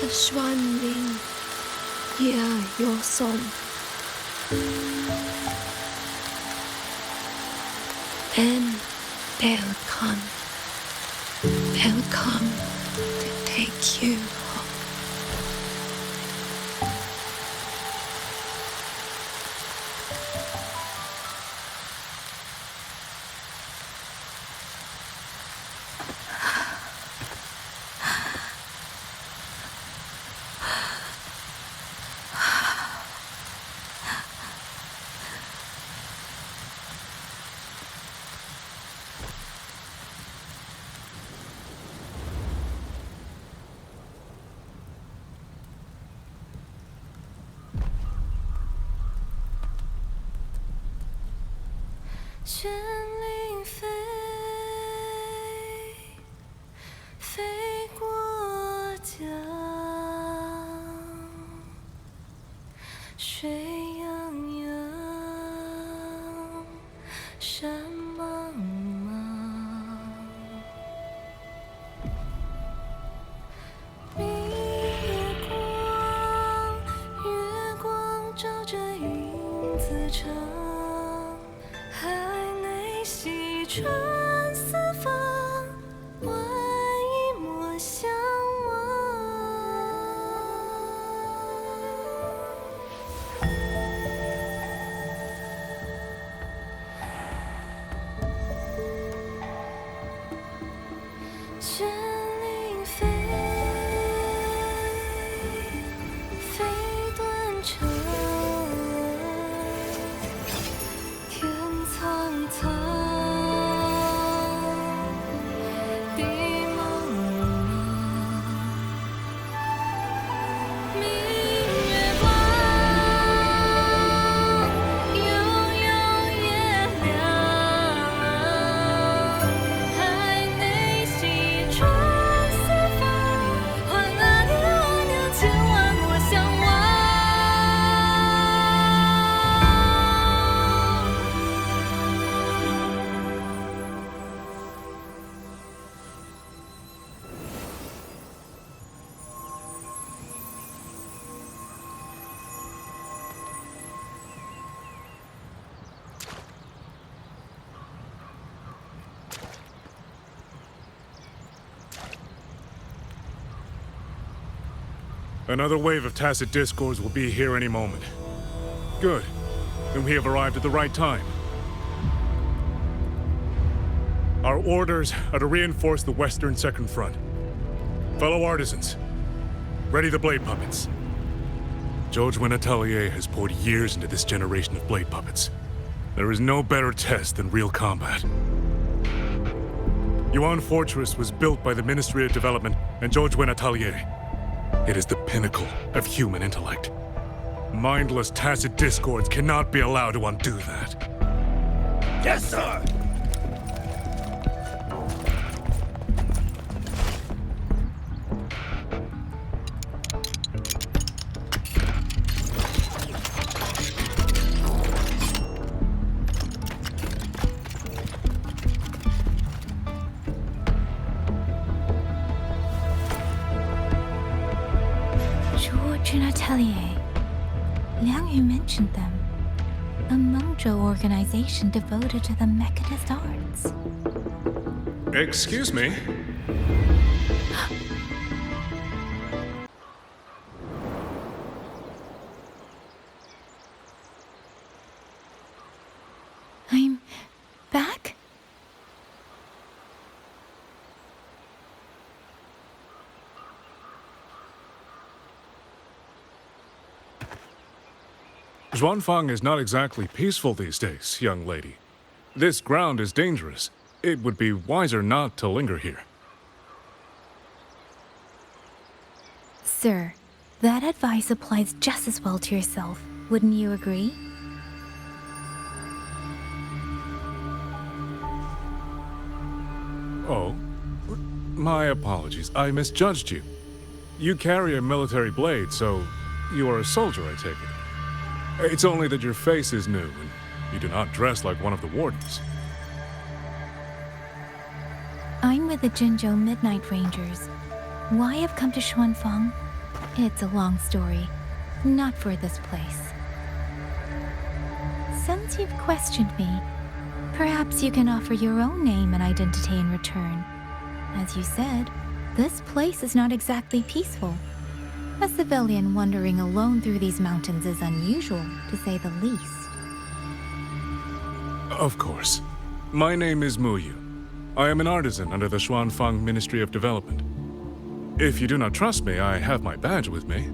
Xuanling, hear your song. Then they'll come. They'll come to take you home. 卷领飞，飞过江，水泱泱，山茫茫。明月光，月光照着云自长。海内西川四方，万一莫相忘。卷领飞，飞断肠。天苍苍，地茫茫。明月光，悠悠月亮。海内西川四方，万阿娘千万莫相忘。Another wave of tacit discords will be here any moment. Good. Then we have arrived at the right time. Our orders are to reinforce the western second front. Fellow artisans, ready the blade puppets. Xuanling Atelier has poured years into this generation of blade puppets. There is no better test than real combat. Yuan Fortress was built by the Ministry of Development and Xuanling Atelier. It is the pinnacle of human intellect. Mindless tacit discords cannot be allowed to undo that. Yes, sir! Atelier. Liang Yu mentioned them. A Mengzhou organization devoted to the mechanist arts. Excuse me? I'm back? Xuanfang is not exactly peaceful these days, young lady. This ground is dangerous. It would be wiser not to linger here. Sir, that advice applies just as well to yourself. Wouldn't you agree? Oh, my apologies. I misjudged you. You carry a military blade, so you are a soldier, I take it. It's only that your face is new, and you do not dress like one of the wardens. I'm with the Jinzhou Midnight Rangers. Why I've come to Xuanfang? It's a long story. Not for this place. Since you've questioned me, perhaps you can offer your own name and identity in return. As you said, this place is not exactly peaceful. A civilian wandering alone through these mountains is unusual, to say the least. Of course. My name is Muyu. I am an artisan under the Xuanfang Ministry of Development. If you do not trust me, I have my badge with me.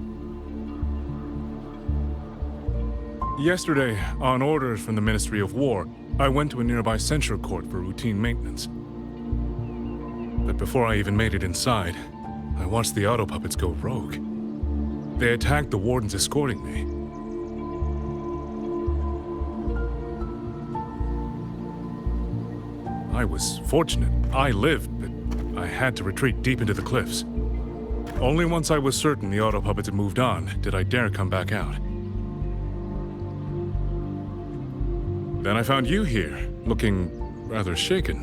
Yesterday, on orders from the Ministry of War, I went to a nearby censure court for routine maintenance. But before I even made it inside, I watched the auto puppets go rogue. They attacked the wardens escorting me. I was fortunate. I lived, but I had to retreat deep into the cliffs. Only once I was certain the auto puppets had moved on did I dare come back out. Then I found you here, looking rather shaken.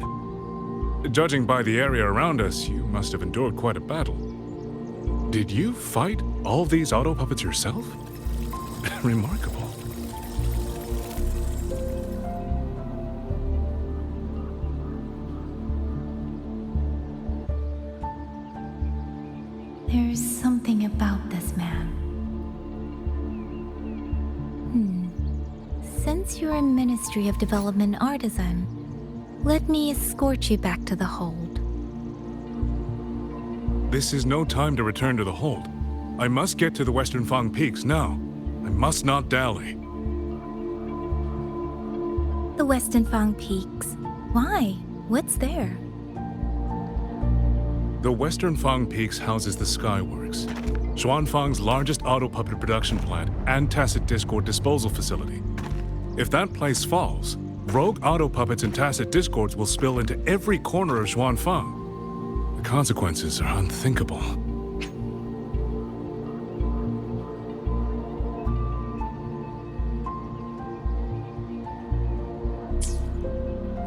Judging by the area around us, you must have endured quite a battle. Did you fight all these auto puppets yourself? Remarkable. There's something about this man. Since you're a Ministry of Development artisan, let me escort you back to the hold. This is no time to return to the hold. I must get to the Western Fang Peaks now. I must not dally. The Western Fang Peaks. Why? What's there? The Western Fang Peaks houses the Skyworks, Xuanfang's largest auto puppet production plant and tacit discord disposal facility. If that place falls, rogue auto puppets and tacit discords will spill into every corner of Xuanfang. The consequences are unthinkable.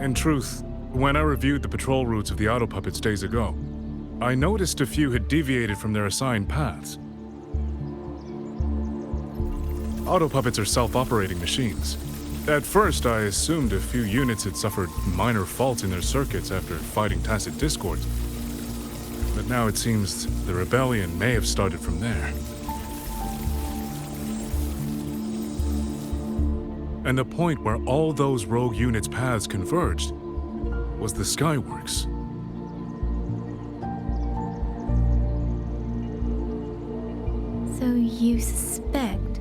In truth, when I reviewed the patrol routes of the auto puppets days ago, I noticed a few had deviated from their assigned paths. Auto puppets are self-operating machines. At first, I assumed a few units had suffered minor faults in their circuits after fighting tacit discords. But now it seems the rebellion may have started from there. And the point where all those rogue units' paths converged was the Skyworks. So you suspect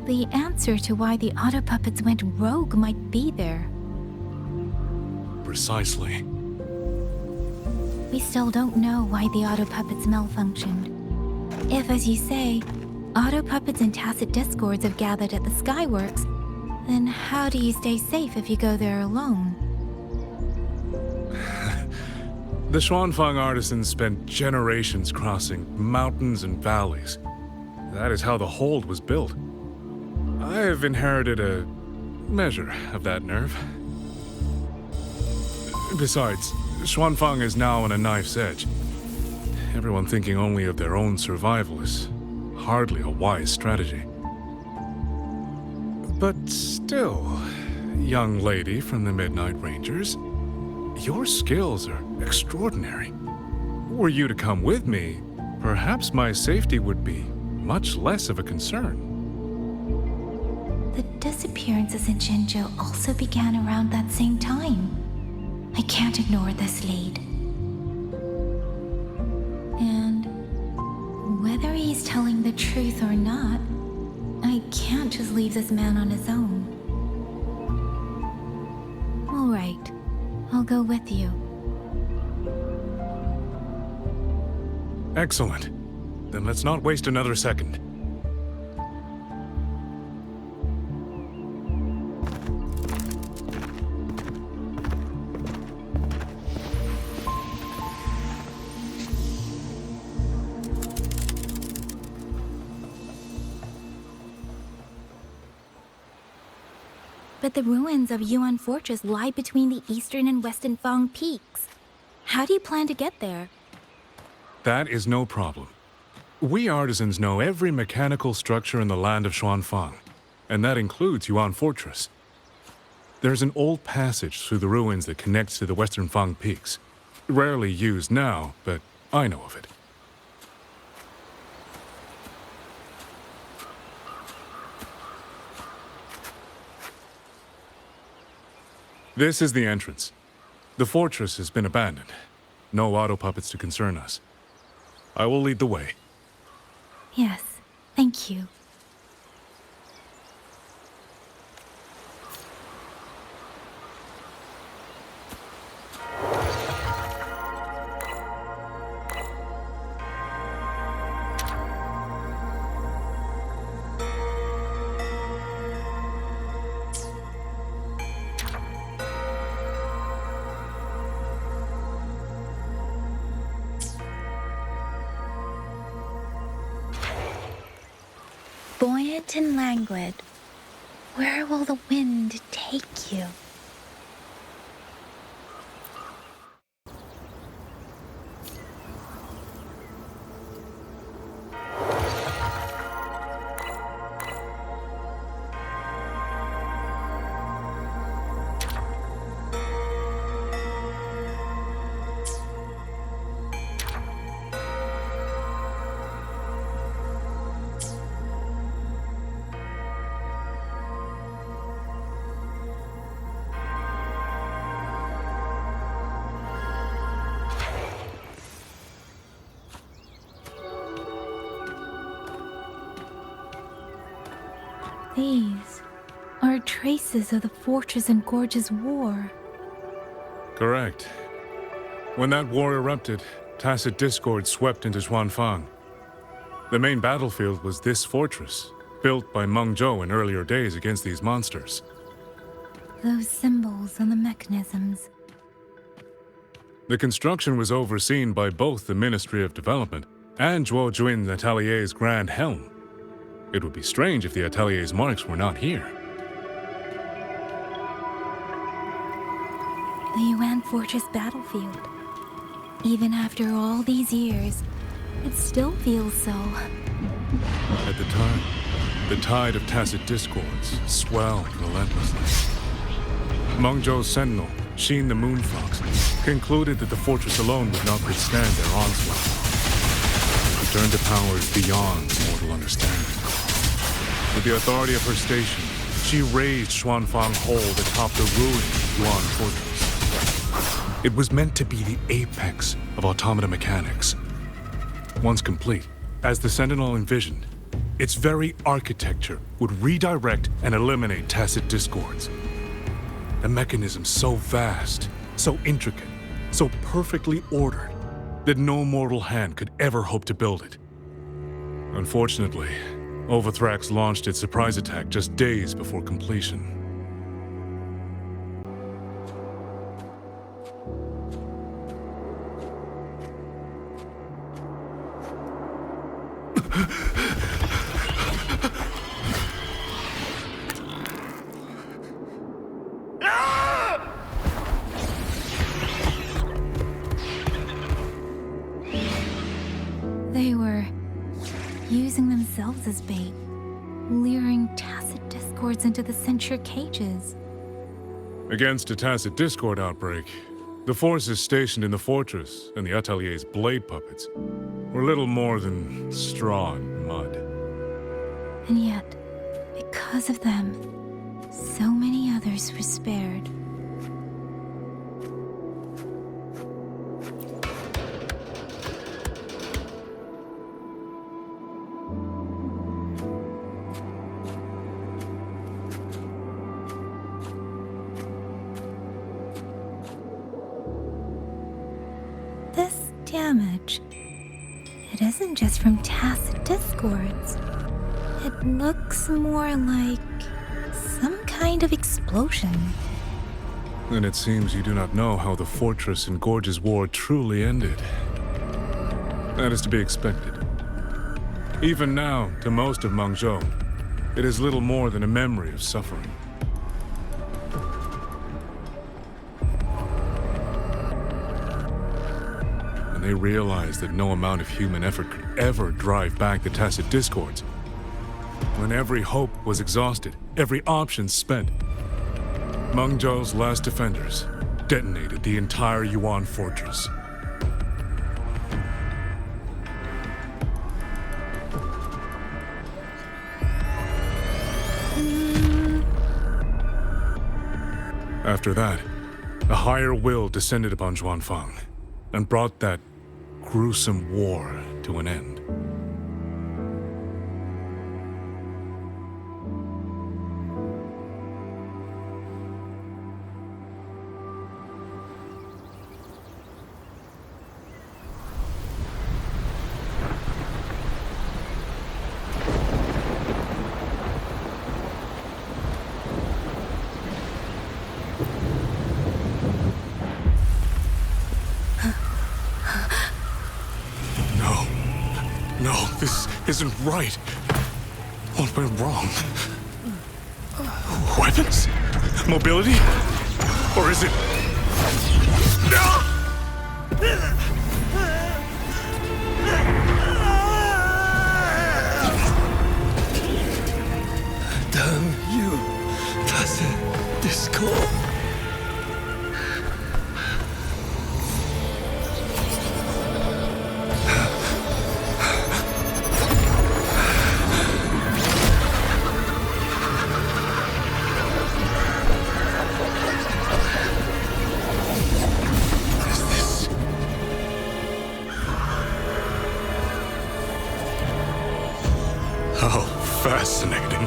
the answer to why the auto puppets went rogue might be there? Precisely. We still don't know why the auto puppets malfunctioned. If, as you say, auto puppets and tacit discords have gathered at the Skyworks, then how do you stay safe if you go there alone? The Xuanfang artisans spent generations crossing mountains and valleys. That is how the hold was built. I have inherited a measure of that nerve. Besides, Xuanfang is now on a knife's edge. Everyone thinking only of their own survival is hardly a wise strategy. But still, young lady from the Midnight Rangers, your skills are extraordinary. Were you to come with me, perhaps my safety would be much less of a concern. The disappearances in Jinzhou also began around that same time. I can't ignore this lead. And whether he's telling the truth or not, I can't just leave this man on his own. All right, I'll go with you. Excellent. Then let's not waste another second. But the ruins of Yuan Fortress lie between the eastern and western Fang Peaks. How do you plan to get there? That is no problem. We artisans know every mechanical structure in the land of Xuanfang, and that includes Yuan Fortress. There's an old passage through the ruins that connects to the western Fang Peaks. Rarely used now, but I know of it. This is the entrance. The fortress has been abandoned. No auto puppets to concern us. I will lead the way. Yes, thank you. buoyant and languid, where will the wind take you? These are traces of the fortress in Gorges War. Correct. When that war erupted, tacit discord swept into Xuanfang. The main battlefield was this fortress, built by Mengzhou in earlier days against these monsters. Those symbols on the mechanisms. The construction was overseen by both the Ministry of Development and Zhuo Jun's Atelier's Grand Helm. It would be strange if the Atelier's marks were not here. The Yuan Fortress battlefield. Even after all these years, it still feels so. At the time, the tide of tacit discords swelled relentlessly. Mengzhou's sentinel, Xin the Moonfox, concluded that the fortress alone would not withstand their onslaught. He turned to powers beyond mortal understanding. With the authority of her station, she raised Xuanfang Hold atop the ruined Yuan Fortress. It was meant to be the apex of automata mechanics. Once complete, as the Sentinel envisioned, its very architecture would redirect and eliminate tacit discords. A mechanism so vast, so intricate, so perfectly ordered, that no mortal hand could ever hope to build it. Unfortunately, Overthrax launched its surprise attack just days before completion. They were using themselves as bait, luring tacit discords into the censure cages. Against a tacit discord outbreak, the forces stationed in the fortress and the Atelier's blade puppets were little more than straw and mud. And yet, because of them, so many others were spared. This damage, it isn't just from tacit discords. It looks more like some kind of explosion. Then it seems you do not know how the fortress in Gorges War truly ended. That is to be expected. Even now, to most of Mengzhou, it is little more than a memory of suffering. And they realized that no amount of human effort could ever drive back the tacit discords. When every hope was exhausted, every option spent, Mengzhou's last defenders detonated the entire Yuan fortress. After that, a higher will descended upon Xuanfang and brought that gruesome war to an end. No, this isn't right. What went wrong? Weapons? Mobility? Or is it... Damn you, tacit discord. How fascinating.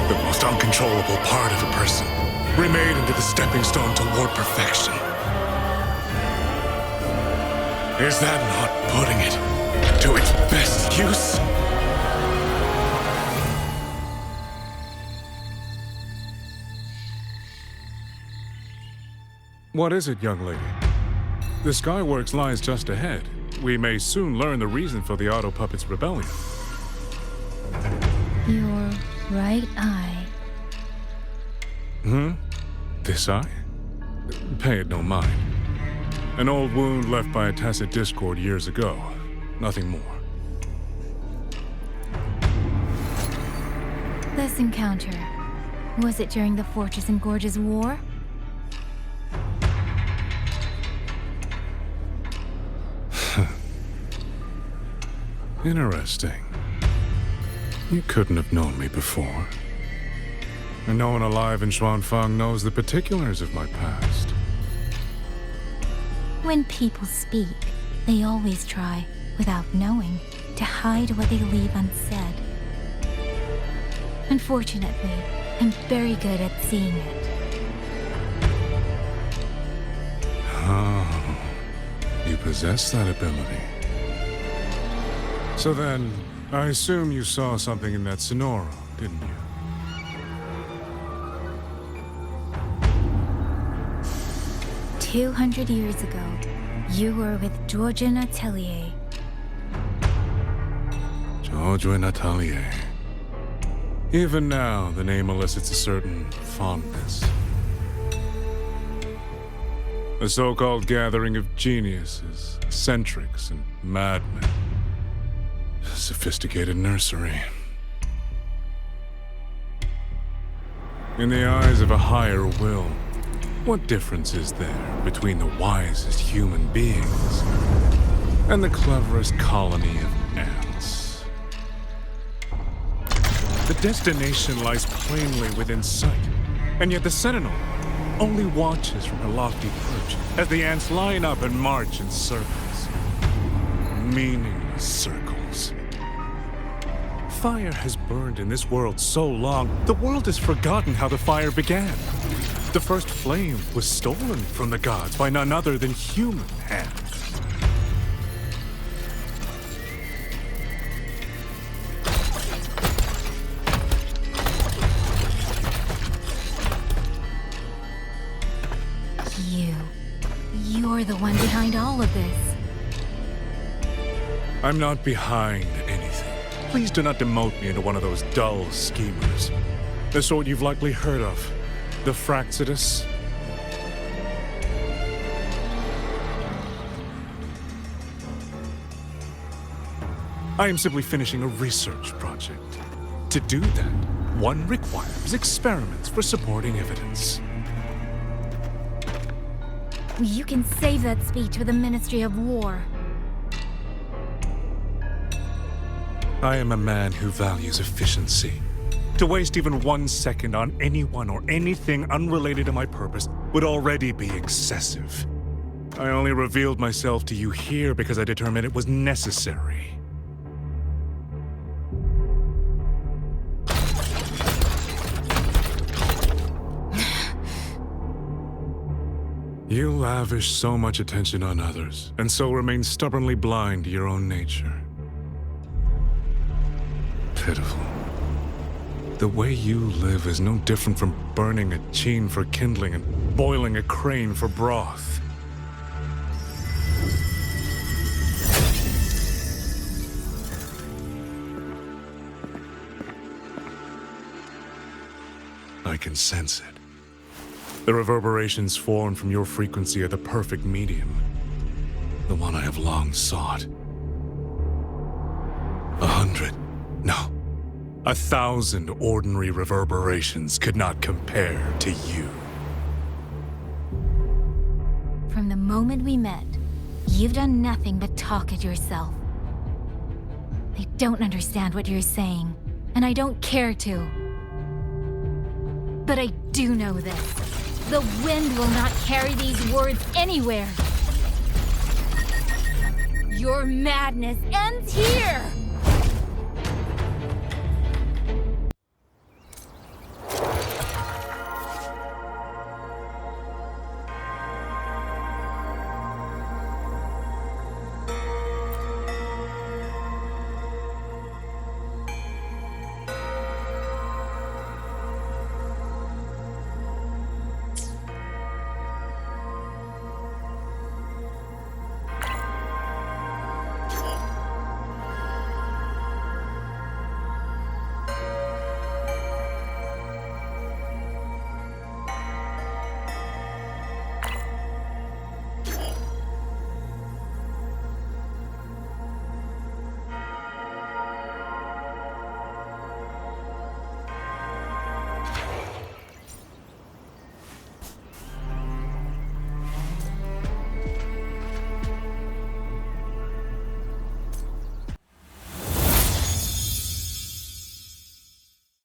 The most uncontrollable part of a person, remade into the stepping stone toward perfection. Is that not putting it to its best use? What is it, young lady? The Skyworks lies just ahead. We may soon learn the reason for the Auto Puppet's rebellion. Your right eye. This eye? Pay it no mind. An old wound left by a tacit discord years ago. Nothing more. This encounter, was it during the Fortress and Gorges War? Interesting. You couldn't have known me before. And no one alive in Xuanfang knows the particulars of my past. When people speak, they always try, without knowing, to hide what they leave unsaid. Unfortunately, I'm very good at seeing it. Oh, you possess that ability. So then, I assume you saw something in that Sonoro, didn't you? 200 years ago, you were with Gorges Atelier. Gorges Atelier. Even now, the name elicits a certain fondness. A so-called gathering of geniuses, eccentrics, and madmen. A sophisticated nursery. In the eyes of a higher will, what difference is there between the wisest human beings and the cleverest colony of ants? The destination lies plainly within sight, and yet the Sentinel only watches from her lofty perch as the ants line up and march in circles. Meaningless circles. Fire has burned in this world so long, the world has forgotten how the fire began. The first flame was stolen from the gods by none other than human hands. You're the one behind all of this. I'm not behind anything. Please do not demote me into one of those dull schemers. The sort you've likely heard of. The Fraxidus. I am simply finishing a research project. To do that, one requires experiments for supporting evidence. You can save that speech for the Ministry of War. I am a man who values efficiency. To waste even 1 second on anyone or anything unrelated to my purpose would already be excessive. I only revealed myself to you here because I determined it was necessary. You lavish so much attention on others, and so remain stubbornly blind to your own nature. Pitiful. The way you live is no different from burning a chine for kindling and boiling a crane for broth. can sense it. The reverberations formed from your frequency are the perfect medium. The one I have long sought. 100, no, 1,000 ordinary reverberations could not compare to you. From the moment we met, you've done nothing but talk at yourself. I don't understand what you're saying, and I don't care to. But I do know this. The wind will not carry these words anywhere. Your madness ends here!